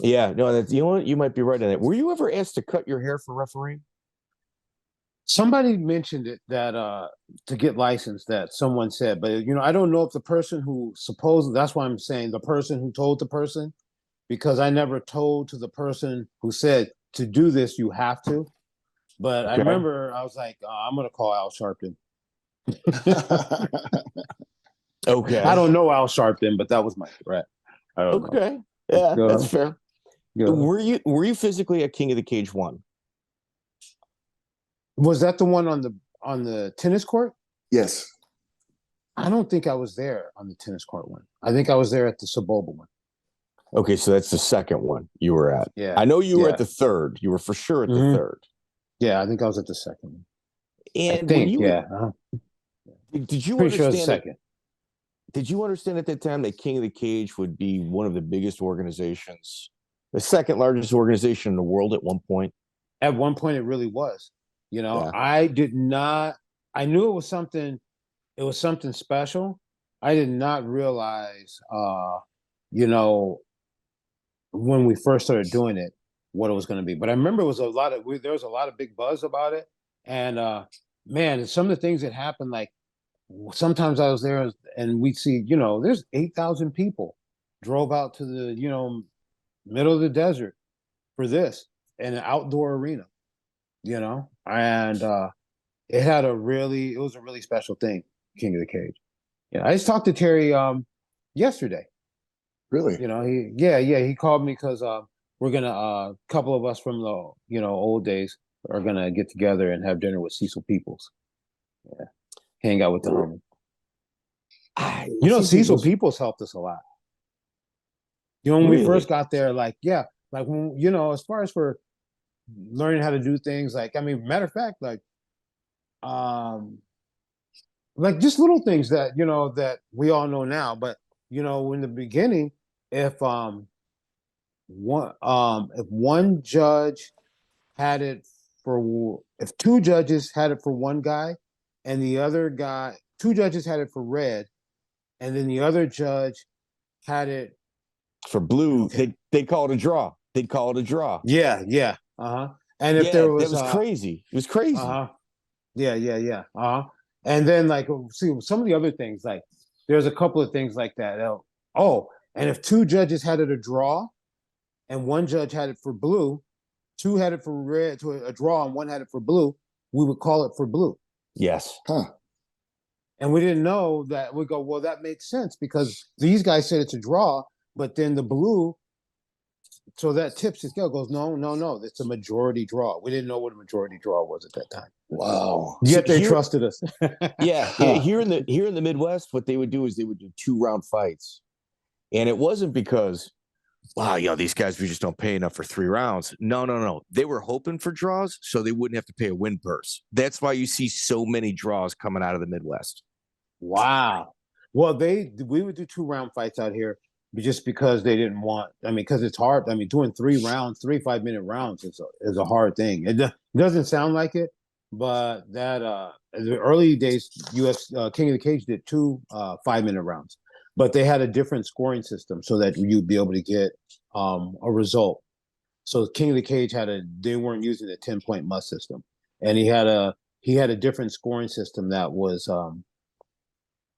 Speaker 4: Yeah, no, that's, you know what? You might be right on that. Were you ever asked to cut your hair for refereeing?
Speaker 3: Somebody mentioned it that to get licensed, that someone said, but I don't know if the person who that's why I'm saying the person who told the person, because I never told to the person who said to do this, you have to. But I remember I was like, I'm going to call Al Sharpton.
Speaker 4: Okay.
Speaker 3: I don't know Al Sharpton, but that was my threat.
Speaker 4: Okay. Yeah, that's fair. Were you physically at King of the Cage 1?
Speaker 3: Was that the one on the tennis court?
Speaker 2: Yes.
Speaker 3: I don't think I was there on the tennis court one. I think I was there at the Saboba one.
Speaker 4: Okay, so that's the second one you were at.
Speaker 3: Yeah.
Speaker 4: I know you were at the third. You were for sure at the third.
Speaker 3: Yeah, I think I was at the second one.
Speaker 4: And
Speaker 3: did you
Speaker 4: understand
Speaker 3: the second?
Speaker 4: Did you understand at that time that King of the Cage would be one of the biggest organizations, the second largest organization in the world at one point?
Speaker 3: At one point, it really was. I did not. I knew it was something. It was something special. I did not realize, when we first started doing it, what it was going to be. But I remember there was a lot of big buzz about it, and man, some of the things that happened, like sometimes I was there and we'd see, there's 8,000 people drove out to the, middle of the desert for this in an outdoor arena, and it was a really special thing, King of the Cage. Yeah, I just talked to Terry yesterday.
Speaker 2: Really?
Speaker 3: He called me because we're gonna a couple of us from the old days are gonna get together and have dinner with Cecil Peoples. Yeah, hang out with the homie. Cecil Peoples helped us a lot. When we first got there, when, as far as for learning how to do things, matter of fact, just little things that that we all know now, but in the beginning, if one judge had it if two judges had it for one guy, and the other guy, two judges had it for red, and then the other judge had it
Speaker 4: for blue, they'd call it a draw. They'd call it a draw.
Speaker 3: Yeah. And if there was,
Speaker 4: that was crazy. It was crazy.
Speaker 3: Yeah. And then see some of the other things, there's a couple of things like that. And if two judges had it a draw, and one judge had it for blue, two had it for red to a draw, and one had it for blue, we would call it for blue.
Speaker 4: Yes.
Speaker 2: Huh.
Speaker 3: And we didn't know that. We go, well, that makes sense because these guys said it's a draw, but then the blue, so that tips the scale, goes, no, it's a majority draw. We didn't know what a majority draw was at that time.
Speaker 2: Wow.
Speaker 3: Yet they trusted us.
Speaker 4: Yeah. Here in the Midwest, what they would do is they would do 2-round fights. And it wasn't because, wow, these guys, we just don't pay enough for 3 rounds. No. They were hoping for draws so they wouldn't have to pay a win purse. That's why you see so many draws coming out of the Midwest.
Speaker 3: Wow. Well, we would do 2-round fights out here just because they didn't want, because it's hard. Doing 3 5-minute rounds is a hard thing. It doesn't sound like it, but that in the early days, King of the Cage did 2 5-minute rounds. But they had a different scoring system so that you'd be able to get a result. So King of the Cage they weren't using the 10-point must system, and he had a different scoring system that was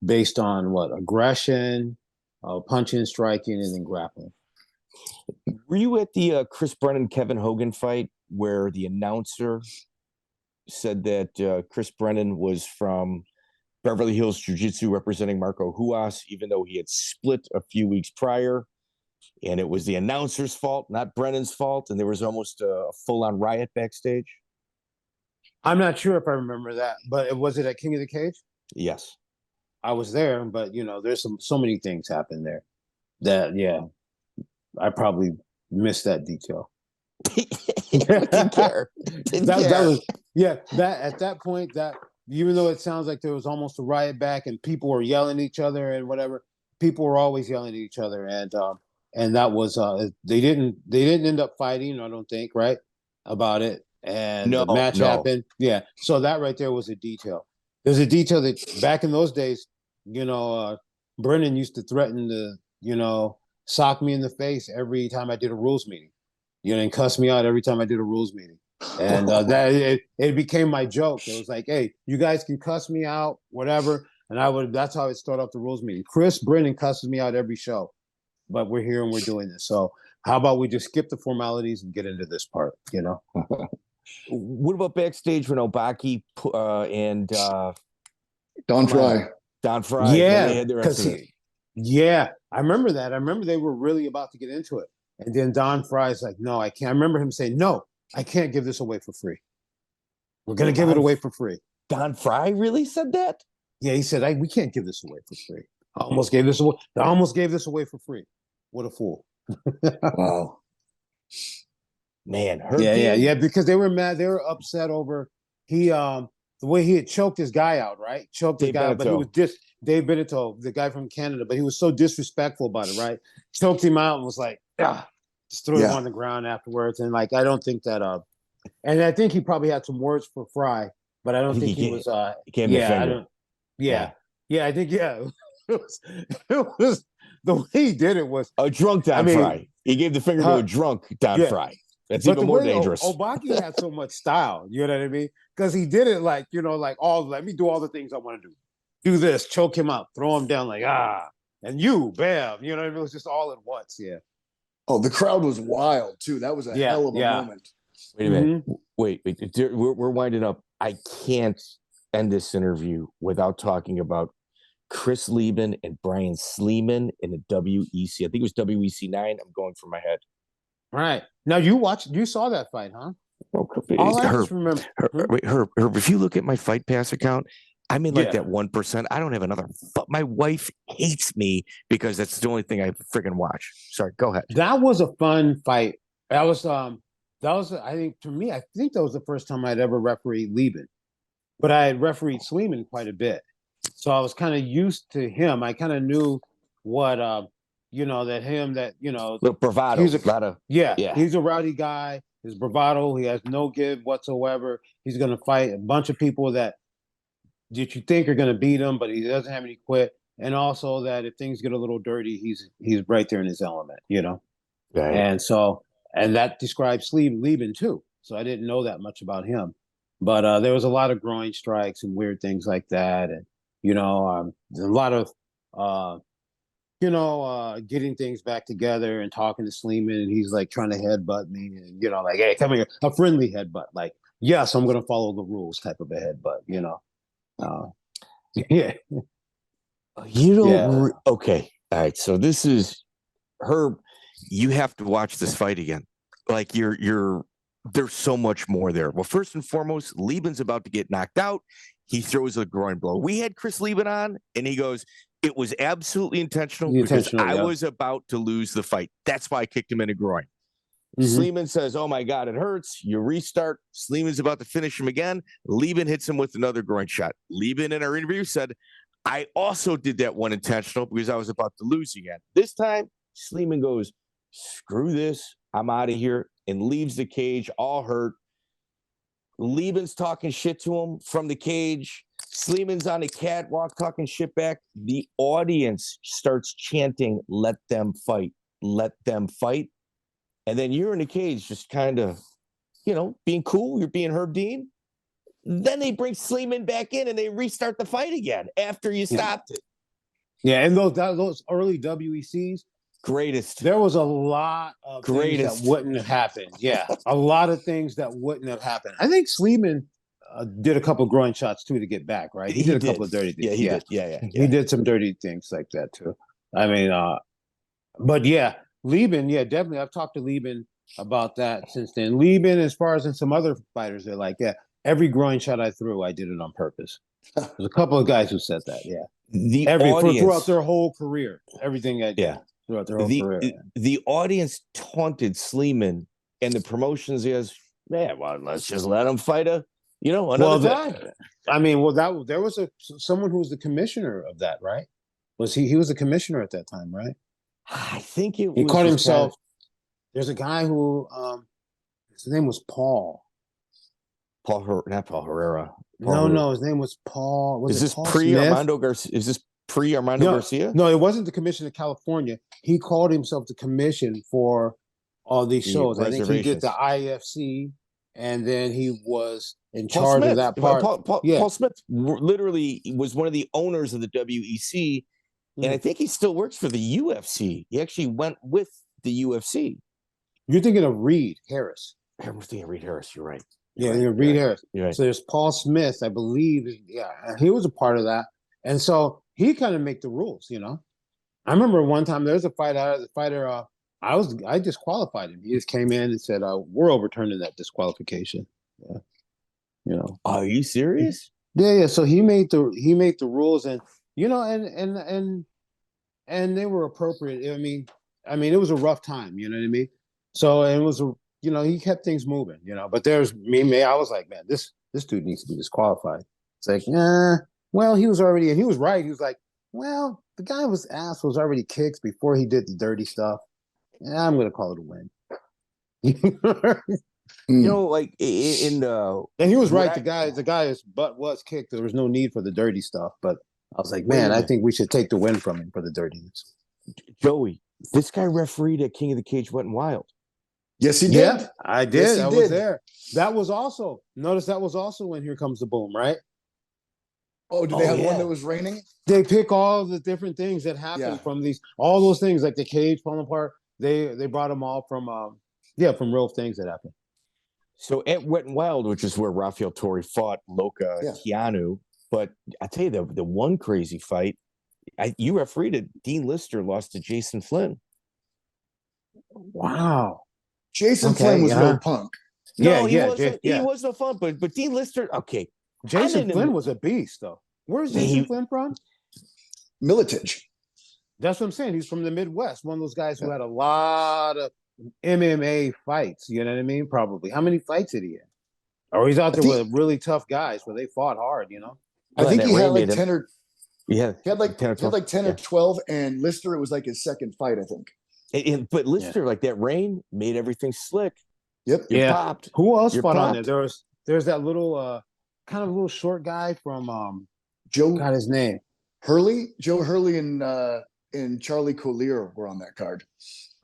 Speaker 3: based on aggression, punching, striking, and then grappling.
Speaker 4: Were you at the Chris Brennan Kevin Hogan fight where the announcer said that Chris Brennan was from Beverly Hills Jiu-Jitsu representing Marco Huas, even though he had split a few weeks prior, and it was the announcer's fault, not Brennan's fault, and there was almost a full-on riot backstage?
Speaker 3: I'm not sure if I remember that, but was it at King of the Cage?
Speaker 4: Yes.
Speaker 3: I was there, but there's so many things happened there that I probably missed that detail.
Speaker 4: Didn't care.
Speaker 3: That was that at that point, that even though it sounds like there was almost a riot back and people were yelling at each other and whatever, people were always yelling at each other, and that was they didn't end up fighting, I don't think, right, about it, and the match happened. Yeah, so that right there was a detail. There's a detail that back in those days, Brennan used to threaten to sock me in the face every time I did a rules meeting, and cuss me out every time I did a rules meeting. And that it became my joke. It was like, hey, you guys can cuss me out, whatever. And that's how it started off the rules meeting. Chris Brennan cusses me out every show, but we're here and we're doing this. So how about we just skip the formalities and get into this part,
Speaker 4: What about backstage when Obake and
Speaker 2: Don Frye?
Speaker 4: Don Frye.
Speaker 3: Yeah,
Speaker 4: they had their incident.
Speaker 3: I remember that. I remember they were really about to get into it. And then Don Frye's like, no, I can't. I remember him saying, no, I can't give this away for free. We're going to give it away for free.
Speaker 4: Don Frye really said that?
Speaker 3: Yeah, he said, we can't give this away for free. I almost gave this away for free. What a fool.
Speaker 2: Wow.
Speaker 4: Man,
Speaker 3: yeah, because they were mad. They were upset over the way he had choked his guy out, right? Choked the guy, but he was Dave Benito, the guy from Canada, but he was so disrespectful about it, right? Choked him out and was like, just threw him on the ground afterwards. And I don't think that and I think he probably had some words for Frye, but I don't think he was
Speaker 4: he gave him a finger.
Speaker 3: I think it was the way he did it was
Speaker 4: a drunk Don Frye. He gave the finger to a drunk Don Frye. That's even more dangerous.
Speaker 3: Obake had so much style, you know what I mean? Because he did it let me do all the things I want to do. Do this, choke him out, throw him down and bam, you know what I mean? It was just all at once, yeah.
Speaker 2: Oh, the crowd was wild too. That was a hell of a moment.
Speaker 4: Wait a minute. Wait. We're winding up. I can't end this interview without talking about Chris Lieben and Brian Sleeman in the WEC. I think it was WEC 9. I'm going from my head.
Speaker 3: Right. Now you saw that fight, huh?
Speaker 4: All I just remember. Herb, if you look at my Fight Pass account, I'm in that 1%. I don't have another. But my wife hates me because that's the only thing I freaking watch. Sorry, go ahead.
Speaker 3: That was a fun fight. That was I think to me, I think that was the first time I'd ever refereed Lieben. But I had refereed Sleeman quite a bit. So I was kind of used to him. I kind of knew what
Speaker 4: little bravado.
Speaker 3: He's a rowdy guy. His bravado, he has no give whatsoever. He's going to fight a bunch of people that you think are going to beat him, but he doesn't have any quit. And also that if things get a little dirty, he's right there in his element, Right. And that describes Lieben too. So I didn't know that much about him, but there was a lot of groin strikes and weird things like that, and a lot of getting things back together and talking to Sleeman, and he's like trying to headbutt me, and hey, come here, a friendly headbutt, like, yes, I'm going to follow the rules type of a headbutt,
Speaker 4: Okay, all right. So this is Herb. You have to watch this fight again. Like there's so much more there. Well, first and foremost, Lieben's about to get knocked out. He throws a groin blow. We had Chris Lieben on, and he goes, it was absolutely intentional because I was about to lose the fight. That's why I kicked him in the groin. Sleeman says, oh, my God, it hurts. You restart. Sleeman's about to finish him again. Lieben hits him with another groin shot. Lieben, in our interview, said, I also did that one intentional because I was about to lose again. This time, Sleeman goes, screw this. I'm out of here, and leaves the cage all hurt. Lieben's talking shit to him from the cage. Sleeman's on the catwalk talking shit back. The audience starts chanting, let them fight, let them fight. And then you're in the cage just kind of, being cool. You're being Herb Dean. Then they bring Sleeman back in and they restart the fight again after you stopped it.
Speaker 3: Yeah, and those early WECs,
Speaker 4: greatest.
Speaker 3: There was a lot of things that wouldn't have happened. Yeah, a lot of things that wouldn't have happened. I think Sleeman did a couple of groin shots too to get back, right? He did a couple of dirty things.
Speaker 4: Yeah, he did. Yeah.
Speaker 3: He did some dirty things like that too. I mean, but yeah, Lieben, definitely. I've talked to Lieben about that since then. Lieben, as far as in some other fighters, they're like, every groin shot I threw, I did it on purpose. There's a couple of guys who said that. Yeah,
Speaker 4: The
Speaker 3: throughout
Speaker 4: audience,
Speaker 3: their whole career, everything I did
Speaker 4: yeah,
Speaker 3: throughout their whole
Speaker 4: the
Speaker 3: career.
Speaker 4: the audience taunted Sleeman and the promotions as, man, well, let's just let him fight another time.
Speaker 3: There was someone who was the commissioner of that, right? Was he? He was the commissioner at that time, right?
Speaker 4: I think it
Speaker 3: He
Speaker 4: was
Speaker 3: called
Speaker 4: just
Speaker 3: himself. There's a guy who his name was Paul.
Speaker 4: not Paul Herrera.
Speaker 3: No, his name was Paul. Was
Speaker 4: is
Speaker 3: it
Speaker 4: this
Speaker 3: Paul
Speaker 4: pre
Speaker 3: Smith?
Speaker 4: Armando Garcia? Is this pre Armando Garcia?
Speaker 3: No, it wasn't the commission of California. He called himself the commission for all these shows. I think he did the IFC, and then he was in charge of that part.
Speaker 4: Paul Smith literally was one of the owners of the WEC, and I think he still works for the UFC. He actually went with the UFC.
Speaker 3: You're thinking of Reed Harris.
Speaker 4: I'm thinking of Reed Harris. You're right.
Speaker 3: Yeah, Reed Harris.
Speaker 4: Right.
Speaker 3: So there's Paul Smith, I believe. Yeah, he was a part of that, and so he kind of make the rules. I remember one time there was a fighter. I disqualified him. He just came in and said, "We're overturning that disqualification." Yeah.
Speaker 4: Are you serious?
Speaker 3: Yeah. So he made the rules, and and they were appropriate. I mean, it was a rough time. You know what I mean? So it was he kept things moving. But there's me. I was like, man, this dude needs to be disqualified. It's like, well, he was already, and he was right. He was like, well, the guy was already kicked before he did the dirty stuff. I'm going to call it a win.
Speaker 4: Like in the,
Speaker 3: and he was right. The guy's butt was kicked. There was no need for the dirty stuff. But I was like, man, I think we should take the win from him for the dirtiness.
Speaker 4: Joey, this guy refereed at King of the Cage Went Wild.
Speaker 2: Yes, he did.
Speaker 3: Yeah, I did. Yes, I was there. That was also when Here Comes the Boom, right?
Speaker 2: Oh, did they have one that was raining?
Speaker 3: They pick all the different things that happen from all those things, like the cage falling apart. They brought them all from real things that happened.
Speaker 4: So at Wet and Wild, which is where Rafiel Torre fought Loca Keanu, but I tell you the one crazy fight, you refereed it. Dean Lister lost to Jason Flynn.
Speaker 3: Wow.
Speaker 2: Jason Flynn was no punk.
Speaker 4: No, he was no fun, but Dean Lister, okay.
Speaker 3: Jason Flynn was a beast, though. Where's Jason Flynn from?
Speaker 2: Militich.
Speaker 3: That's what I'm saying. He's from the Midwest. One of those guys who had a lot of MMA fights. You know what I mean? Probably. How many fights did he have? Or he's out there with really tough guys where they fought hard,
Speaker 2: I think he had like 10 or
Speaker 4: he had
Speaker 2: like 10 or 12, and Lister, it was like his second fight, I think.
Speaker 4: But Lister, like that rain, made everything slick.
Speaker 2: Yep.
Speaker 3: You're
Speaker 2: popped.
Speaker 3: Who else fought on there? There's that little kind of little short guy from
Speaker 2: Joe.
Speaker 3: Got his name.
Speaker 2: Joe Hurley and Charlie Collier were on that card.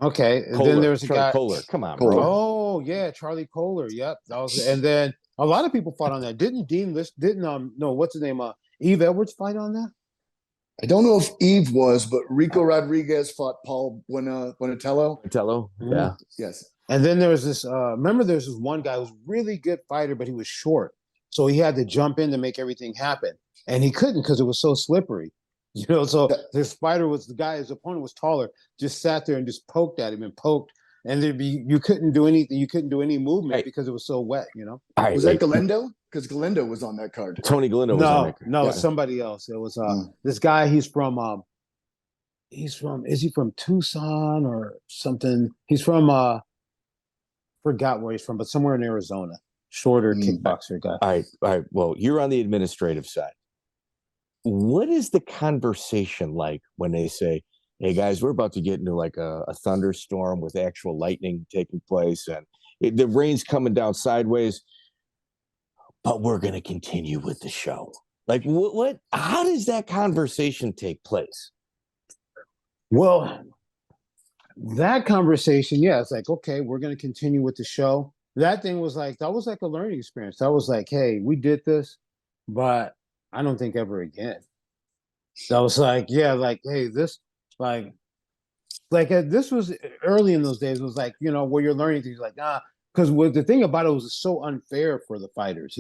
Speaker 3: Okay, and then there's a guy.
Speaker 4: Kohler. Come on,
Speaker 2: Kohler.
Speaker 4: bro.
Speaker 3: Oh yeah, Charlie Kohler. Yep, that was. And then a lot of people fought on that. Didn't Dean List? What's his name? Eve Edwards fight on that?
Speaker 2: I don't know if Eve was, but Rico Rodriguez fought Paul Bonatello.
Speaker 4: Yeah.
Speaker 2: Yes.
Speaker 3: And then there was this. Remember, there's this one guy who was a really good fighter, but he was short, so he had to jump in to make everything happen, and he couldn't because it was so slippery. So this fighter his opponent was taller, just sat there and just poked at him and poked, and you couldn't do anything. You couldn't do any movement because it was so wet.
Speaker 2: Was that Galindo? Because Galindo was on that card.
Speaker 4: Tony Galindo was on that card.
Speaker 3: No, somebody else. It was this guy. He's from. Is he from Tucson or something? He's from. Forgot where he's from, but somewhere in Arizona. Shorter kickboxer guy.
Speaker 4: All right. Well, you're on the administrative side. What is the conversation like when they say, hey guys, we're about to get into like a thunderstorm with actual lightning taking place and the rain's coming down sideways, but we're going to continue with the show? Like how does that conversation take place?
Speaker 3: Well, that conversation, it's like, okay, we're going to continue with the show. That was like a learning experience. That was like, hey, we did this, but I don't think ever again. That was like, hey, this, this was early in those days. It was like, where you're learning things like, because the thing about it was so unfair for the fighters,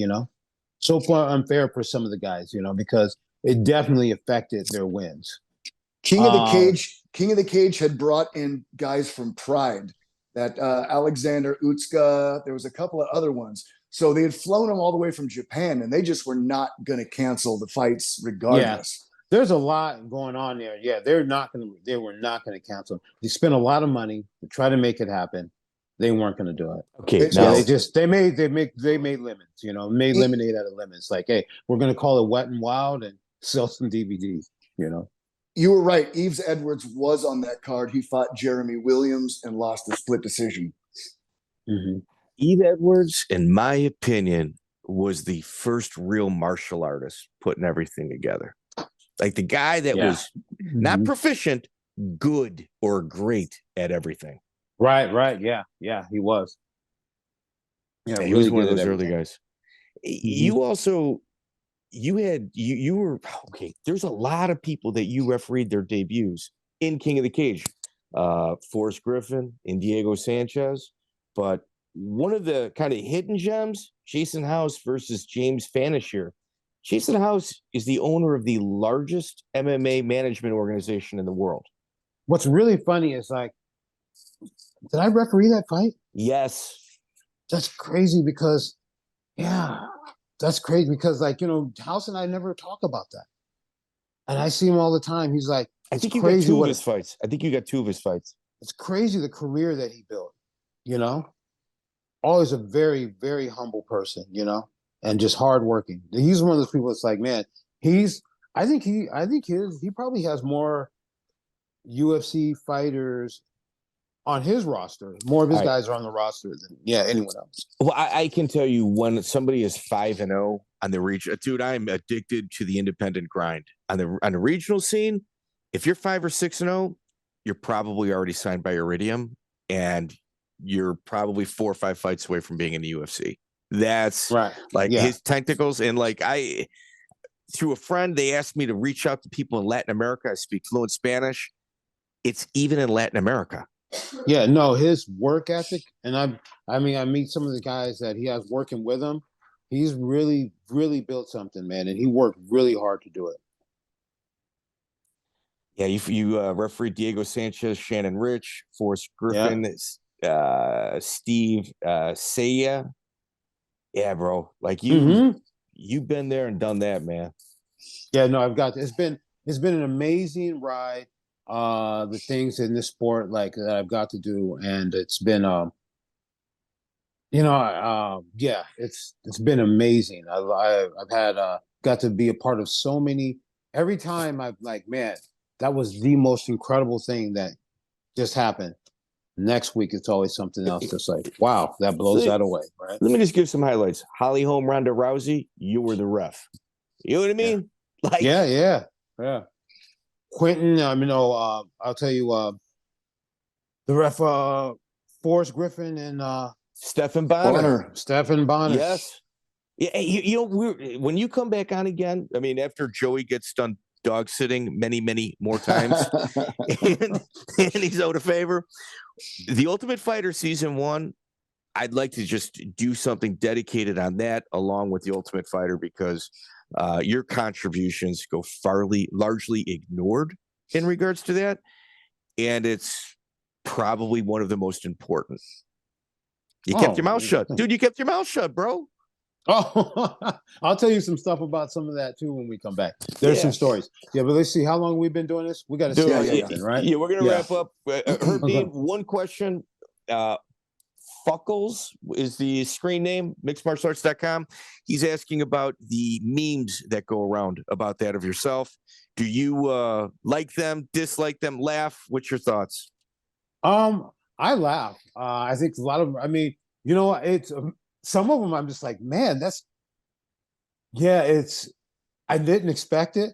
Speaker 3: so far unfair for some of the guys, because it definitely affected their wins.
Speaker 2: King of the Cage had brought in guys from Pride, that Alexander Utska. There was a couple of other ones. So they had flown him all the way from Japan, and they just were not going to cancel the fights regardless.
Speaker 3: There's a lot going on there. Yeah, they were not going to cancel. They spent a lot of money to try to make it happen. They weren't going to do it.
Speaker 4: Okay,
Speaker 3: now they made limits. Made lemonade out of lemons. Like, hey, we're going to call it Wet and Wild and sell some DVDs.
Speaker 2: You were right. Yves Edwards was on that card. He fought Jeremy Williams and lost a split decision.
Speaker 3: Mm-hmm.
Speaker 4: Yves Edwards, in my opinion, was the first real martial artist putting everything together. Like the guy that was not proficient, good or great at everything.
Speaker 3: Right. Yeah, he was.
Speaker 4: Yeah, he was one of those early guys. You also, you were, okay, there's a lot of people that you refereed their debuts in King of the Cage. Forrest Griffin and Diego Sanchez. But one of the kind of hidden gems, Jason House versus James Fanisher. Jason House is the owner of the largest MMA management organization in the world.
Speaker 3: What's really funny is did I referee that fight?
Speaker 4: Yes.
Speaker 3: That's crazy because, that's crazy because House and I never talk about that. And I see him all the time. He's like,
Speaker 4: I think you got two of his fights. It's
Speaker 3: crazy the career that he built, Always a very, very humble person, and just hardworking. He's one of those people that's like, man, I think he probably has more UFC fighters on his roster. More of his guys are on the roster than anyone else.
Speaker 4: Well, I can tell you when somebody is 5-0 on the region, dude, I'm addicted to the independent grind on the regional scene. If you're 5 or 6-0, you're probably already signed by Iridium, and you're probably 4 or 5 fights away from being in the UFC. That's
Speaker 3: right.
Speaker 4: His tentacles. And through a friend, they asked me to reach out to people in Latin America. I speak fluent Spanish. It's even in Latin America.
Speaker 3: Yeah, no, his work ethic, and I meet some of the guys that he has working with him. He's really, really built something, man, and he worked really hard to do it.
Speaker 4: Yeah, you refereed Diego Sanchez, Shannon Rich, Forrest Griffin, Steve Saya. Yeah, bro. You've been there and done that, man.
Speaker 3: Yeah, no, I've got. It's been an amazing ride. The things in this sport that I've got to do, and it's been it's been amazing. I've had got to be a part of so many. Every time I've man, that was the most incredible thing that just happened. Next week, it's always something else. Just wow, that blows that away, right?
Speaker 4: Let me just give some highlights. Holly Holm, Ronda Rousey, you were the ref. You know what I mean?
Speaker 3: Yeah. Quentin, I'll tell you, the ref, Forrest Griffin and
Speaker 4: Stephen Bonner.
Speaker 3: Yes.
Speaker 4: Yeah, when you come back on again, after Joey gets done dog sitting many, many more times, and he's out of favor. The Ultimate Fighter Season 1, I'd like to just do something dedicated on that along with the Ultimate Fighter because your contributions go largely ignored in regards to that. And it's probably one of the most important. You kept your mouth shut. Dude, you kept your mouth shut, bro.
Speaker 3: Oh, I'll tell you some stuff about some of that too when we come back. There's some stories. Yeah, but let's see how long we've been doing this. We got to see something, right?
Speaker 4: Yeah, we're gonna wrap up. Herb, one question. Fuckles is the screen name, mixedmartialarts.com. He's asking about the memes that go around about that of yourself. Do you like them, dislike them, laugh? What's your thoughts?
Speaker 3: I laugh. I think a lot of them, it's some of them I'm just like, man, I didn't expect it.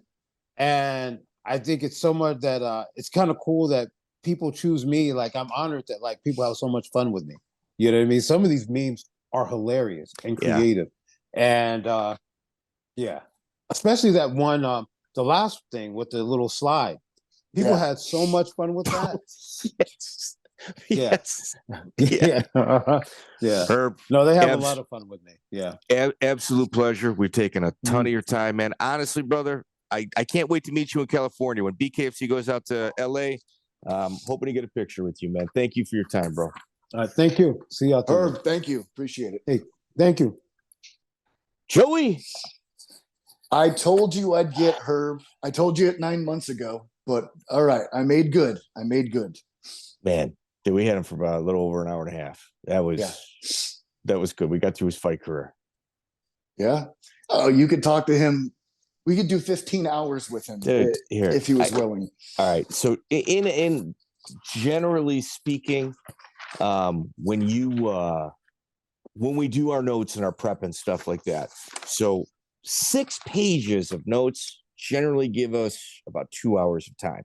Speaker 3: And I think it's so much that it's kind of cool that people choose me. I'm honored that people have so much fun with me. You know what I mean? Some of these memes are hilarious and creative. And especially that one, the last thing with the little slide. People had so much fun with that.
Speaker 4: Yes.
Speaker 3: Yeah.
Speaker 4: Herb,
Speaker 3: no, they have a lot of fun with me. Yeah.
Speaker 4: Absolute pleasure. We've taken a ton of your time, man. Honestly, brother, I can't wait to meet you in California when BKFC goes out to LA. Hoping to get a picture with you, man. Thank you for your time, bro.
Speaker 3: Thank you. See y'all.
Speaker 2: Herb, thank you. Appreciate it.
Speaker 3: Hey, thank you.
Speaker 4: Joey.
Speaker 2: I told you I'd get Herb. I told you it 9 months ago, but all right, I made good.
Speaker 4: Man, dude, we had him for about a little over an hour and a half. That was good. We got through his fight career.
Speaker 2: Yeah. Oh, you could talk to him. We could do 15 hours with him,
Speaker 4: dude,
Speaker 2: if he was willing.
Speaker 4: All right. So in generally speaking, when we do our notes and our prep and stuff like that, so 6 pages of notes generally give us about 2 hours of time.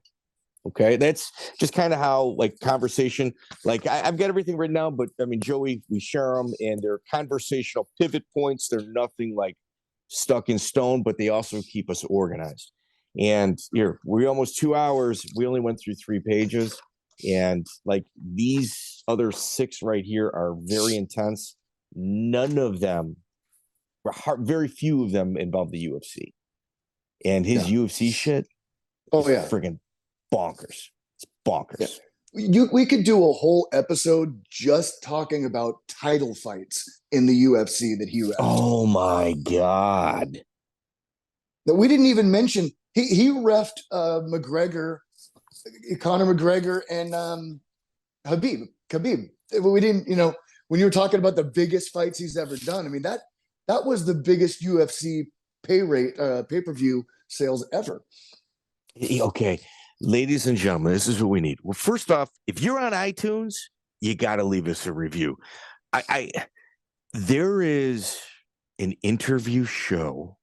Speaker 4: Okay, that's just kind of how like conversation. Like I've got everything written down, but I mean, Joey, we share them, and they're conversational pivot points. They're nothing like stuck in stone, but they also keep us organized. And here, we're almost 2 hours. We only went through 3 pages, and like these other 6 right here are very intense. None of them, very few of them, involve the UFC, and his UFC shit. Friggin' bonkers. It's bonkers.
Speaker 2: Yeah. We could do a whole episode just talking about title fights in the UFC that he reffed.
Speaker 4: Oh my God.
Speaker 2: That we didn't even mention. He reffed McGregor, Conor McGregor, and Khabib. We didn't, when you were talking about the biggest fights he's ever done, I mean, that was the biggest UFC pay-per-view sales ever.
Speaker 4: Okay. Ladies and gentlemen, this is what we need. Well, first off, if you're on iTunes, you got to leave us a review. There is an interview show.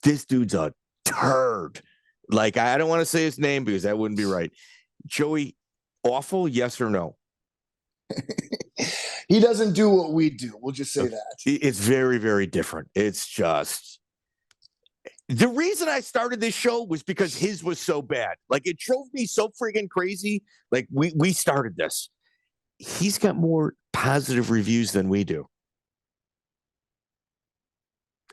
Speaker 4: This dude's a turd. Like, I don't want to say his name because that wouldn't be right. Joey, awful, yes or no?
Speaker 2: He doesn't do what we do. We'll just say that.
Speaker 4: It's very, very different. It's just... The reason I started this show was because his was so bad. Like, it drove me so freaking crazy. Like, we started this. He's got more positive reviews than we do.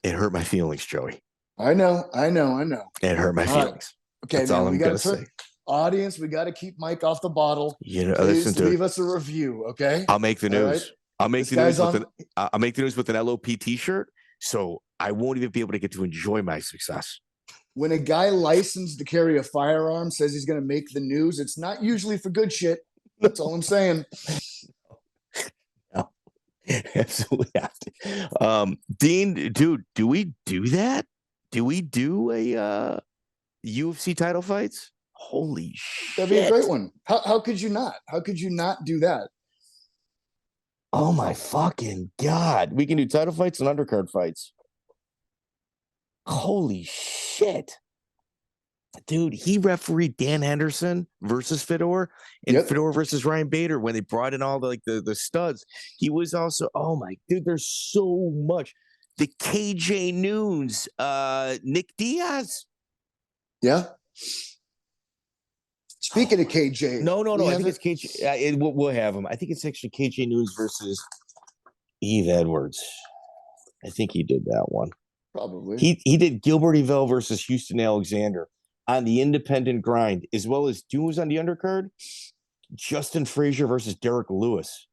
Speaker 4: It hurt my feelings, Joey.
Speaker 2: I know.
Speaker 4: It hurt my feelings.
Speaker 2: Okay,
Speaker 4: that's all I'm going to say.
Speaker 2: Audience, we got to keep Mike off the bottle.
Speaker 4: Please
Speaker 2: leave us a review, okay?
Speaker 4: I'll make the news. Right? I'll make the news with an LOP t-shirt. So I won't even be able to get to enjoy my success.
Speaker 2: When a guy licensed to carry a firearm says he's going to make the news, it's not usually for good shit. That's all I'm saying.
Speaker 4: No, absolutely have to. Dean, dude, do we do that? Do we do a UFC title fights? Holy shit.
Speaker 2: That'd be a great one. How could you not? How could you not do that?
Speaker 4: Oh my fucking God. We can do title fights and undercard fights. Holy shit. Dude, he refereed Dan Henderson versus Fedor and Fedor versus Ryan Bader when they brought in all the studs. He was also, oh my, dude, there's so much. The KJ Noons, Nick Diaz.
Speaker 2: Yeah. Speaking of KJ.
Speaker 4: No. I think it's KJ. We'll have him. I think it's actually KJ Noons versus Eve Edwards. I think he did that one.
Speaker 2: Probably.
Speaker 4: He did Gilbert Yvel versus Houston Alexander on the independent grind, as well as was on the undercard. Justin Frazier versus Derek Lewis.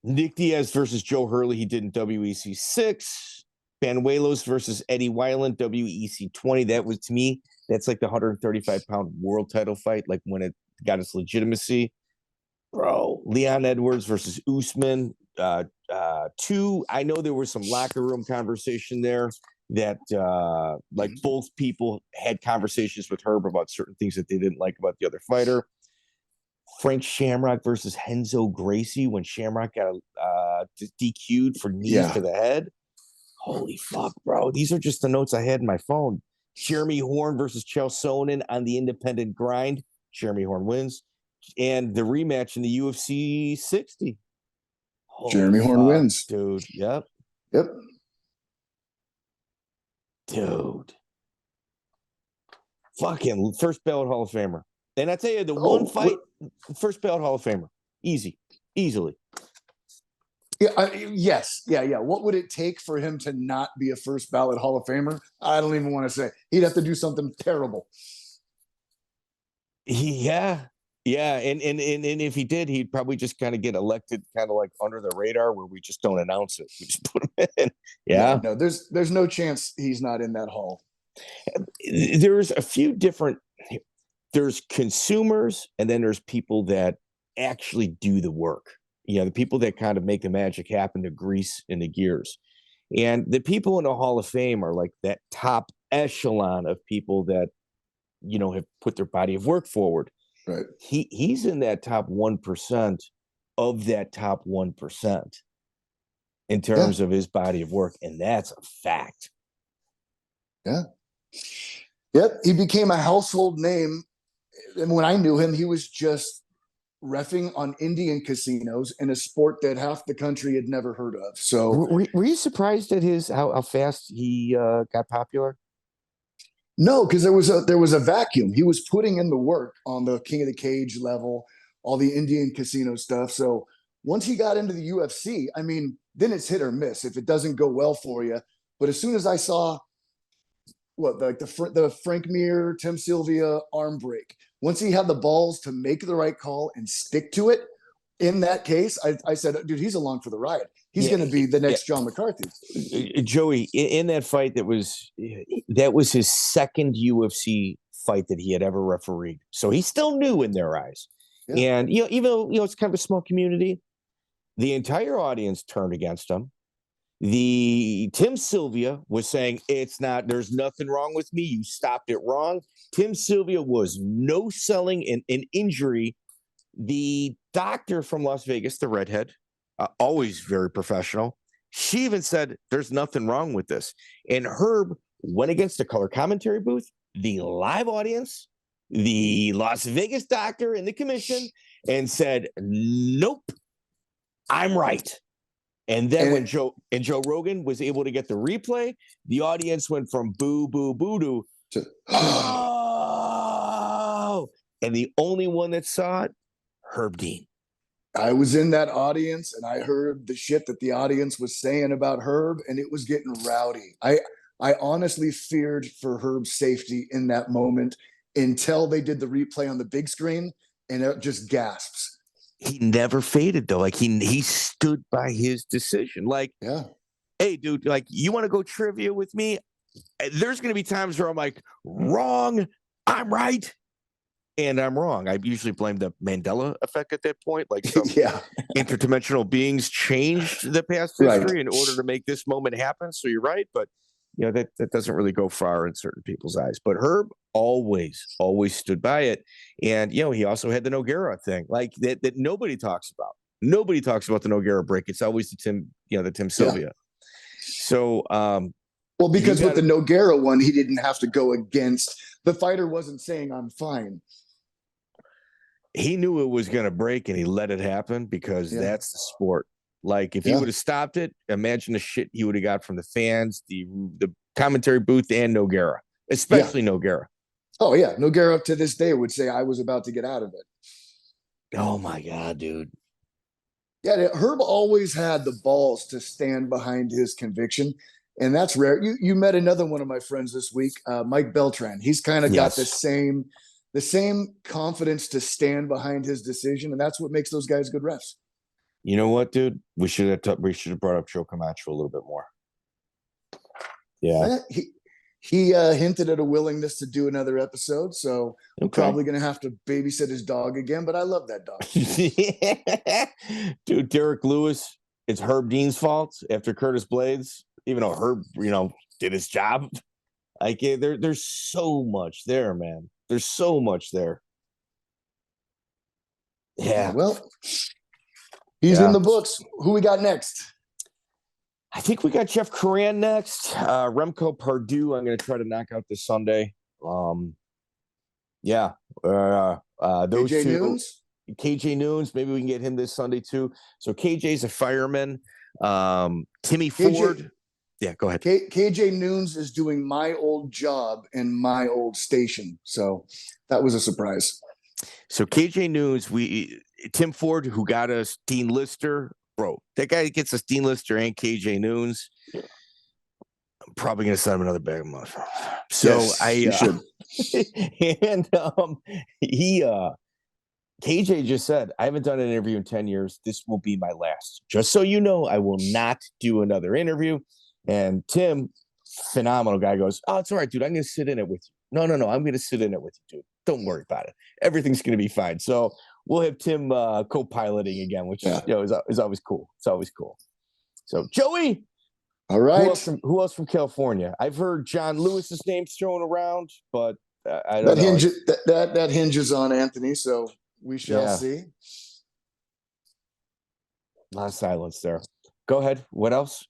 Speaker 4: Nick Diaz versus Joe Hurley. He did in WEC 6. Banuelos versus Eddie Weiland, WEC 20. That was, to me, that's like the 135-pound world title fight, like when it got its legitimacy. Bro, Leon Edwards versus Usman. 2, I know there was some locker room conversation there that like both people had conversations with Herb about certain things that they didn't like about the other fighter. Frank Shamrock versus Renzo Gracie when Shamrock got DQ'd for knees to the head. Holy fuck, bro. These are just the notes I had in my phone. Jeremy Horn versus Chael Sonnen on the independent grind. Jeremy Horn wins. And the rematch in the UFC 60.
Speaker 2: Jeremy Horn wins.
Speaker 4: Dude, yep. Dude. Fucking first ballot Hall of Famer. And I tell you, the one fight, first ballot Hall of Famer. Easily.
Speaker 2: Yes. What would it take for him to not be a first ballot Hall of Famer? I don't even want to say. He'd have to do something terrible.
Speaker 4: Yeah. Yeah, and if he did, he'd probably just kind of get elected, kind of like under the radar, where we just don't announce it. We just put him in. Yeah,
Speaker 2: No, there's no chance he's not in that hall.
Speaker 4: There's a few different. There's consumers, and then there's people that actually do the work. The people that kind of make the magic happen, to grease in the gears. And the people in the Hall of Fame are like that top echelon of people that, have put their body of work forward.
Speaker 2: Right.
Speaker 4: He's in that top 1% of that top 1% in terms of his body of work. And that's a fact.
Speaker 2: Yeah. Yep. He became a household name. And when I knew him, he was just reffing on Indian casinos in a sport that half the country had never heard of. So
Speaker 4: were you surprised at how fast he got popular?
Speaker 2: No, because there was a vacuum. He was putting in the work on the King of the Cage level, all the Indian casino stuff. So once he got into the UFC, I mean, then it's hit or miss if it doesn't go well for you. But as soon as I saw the Frank Mir, Tim Sylvia arm break, once he had the balls to make the right call and stick to it, in that case, I said, dude, he's along for the ride. He's going to be the next John McCarthy.
Speaker 4: Joey, in that fight, that was his second UFC fight that he had ever refereed. So he's still new in their eyes. Yeah. And even though it's kind of a small community, the entire audience turned against him. Tim Sylvia was saying, there's nothing wrong with me. You stopped it wrong. Tim Sylvia was no selling an injury. The doctor from Las Vegas, the redhead, always very professional. She even said, there's nothing wrong with this. And Herb went against the color commentary booth, the live audience, the Las Vegas doctor, and the commission, and said, nope, I'm right. And then when Joe Rogan was able to get the replay, the audience went from boo, boo, boo to oh. And the only one that saw it, Herb Dean.
Speaker 2: I was in that audience and I heard the shit that the audience was saying about Herb, and it was getting rowdy. I honestly feared for Herb's safety in that moment until they did the replay on the big screen, and it just gasps.
Speaker 4: He never faded though. Like he stood by his decision. Like, hey, dude, like, you want to go trivia with me? There's going to be times where I'm like, wrong, I'm right. And I'm wrong. I usually blame the Mandela effect at that point. Like some interdimensional beings changed the past history in order to make this moment happen. So you're right. But, that doesn't really go far in certain people's eyes. But Herb always stood by it. And, he also had the Nogueira thing, like that nobody talks about. Nobody talks about the Nogueira break. It's always the Tim Sylvia. Yeah. So,
Speaker 2: well, because with the Nogueira one, he didn't have to go against the fighter. Wasn't saying I'm fine.
Speaker 4: He knew it was going to break, and he let it happen because that's the sport. Like, if he would have stopped it, imagine the shit he would have got from the fans, the commentary booth, and Nogueira, especially Nogueira.
Speaker 2: Oh, yeah. Nogueira to this day would say I was about to get out of it.
Speaker 4: Oh, my God, dude.
Speaker 2: Yeah, Herb always had the balls to stand behind his conviction, and that's rare. You met another one of my friends this week, Mike Beltran. He's kind of got the same confidence to stand behind his decision, and that's what makes those guys good refs.
Speaker 4: You know what, dude? We should have brought up Joe Camacho a little bit more. Yeah,
Speaker 2: he hinted at a willingness to do another episode, so I'm probably going to have to babysit his dog again. But I love that dog.
Speaker 4: Dude, Derek Lewis. It's Herb Dean's fault after Curtis Blades, even though Herb, did his job. Like, there's so much there, man. There's so much there. Yeah.
Speaker 2: Well, he's in the books. Who we got next?
Speaker 4: I think we got Jeff Coran next. Remco Pardue, I'm going to try to knock out this Sunday. Those
Speaker 2: KJ
Speaker 4: two.
Speaker 2: Nunes?
Speaker 4: KJ Nunes, maybe we can get him this Sunday too. So KJ's a fireman. Timmy Ford. Yeah, go ahead.
Speaker 2: KJ Nunes is doing my old job in my old station. So that was a surprise.
Speaker 4: So KJ Nunes, Tim Ford, who got us Dean Lister, bro. That guy gets us Dean Lister and KJ Nunes. I'm probably gonna send him another bag of mushrooms. So
Speaker 2: you should.
Speaker 4: And KJ just said, I haven't done an interview in 10 years. This will be my last. Just so you know, I will not do another interview. And Tim, phenomenal guy, goes, oh, it's all right, dude. I'm going to sit in it with you. No. I'm going to sit in it with you, dude. Don't worry about it. Everything's going to be fine. So we'll have Tim
Speaker 2: Yeah.
Speaker 4: co-piloting again, which is always cool. It's always cool. So Joey,
Speaker 2: All right.
Speaker 4: who else from California? I've heard John Lewis's name thrown around, but I don't know.
Speaker 2: That hinges on Anthony, so we shall see.
Speaker 4: A lot of silence there. Go ahead. What else?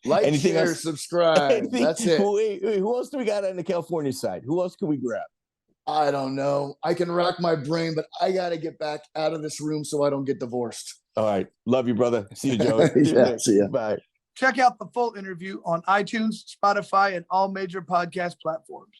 Speaker 2: Like,
Speaker 4: Anything
Speaker 2: share,
Speaker 4: else?
Speaker 2: subscribe. That's it.
Speaker 4: Wait, who else do we got on the California side? Who else can we grab?
Speaker 2: I don't know. I can rack my brain, but I got to get back out of this room so I don't get divorced.
Speaker 4: All right. Love you, brother. See you, Joey.
Speaker 2: See ya.
Speaker 4: Bye.
Speaker 1: Check out the full interview on iTunes, Spotify, and all major podcast platforms.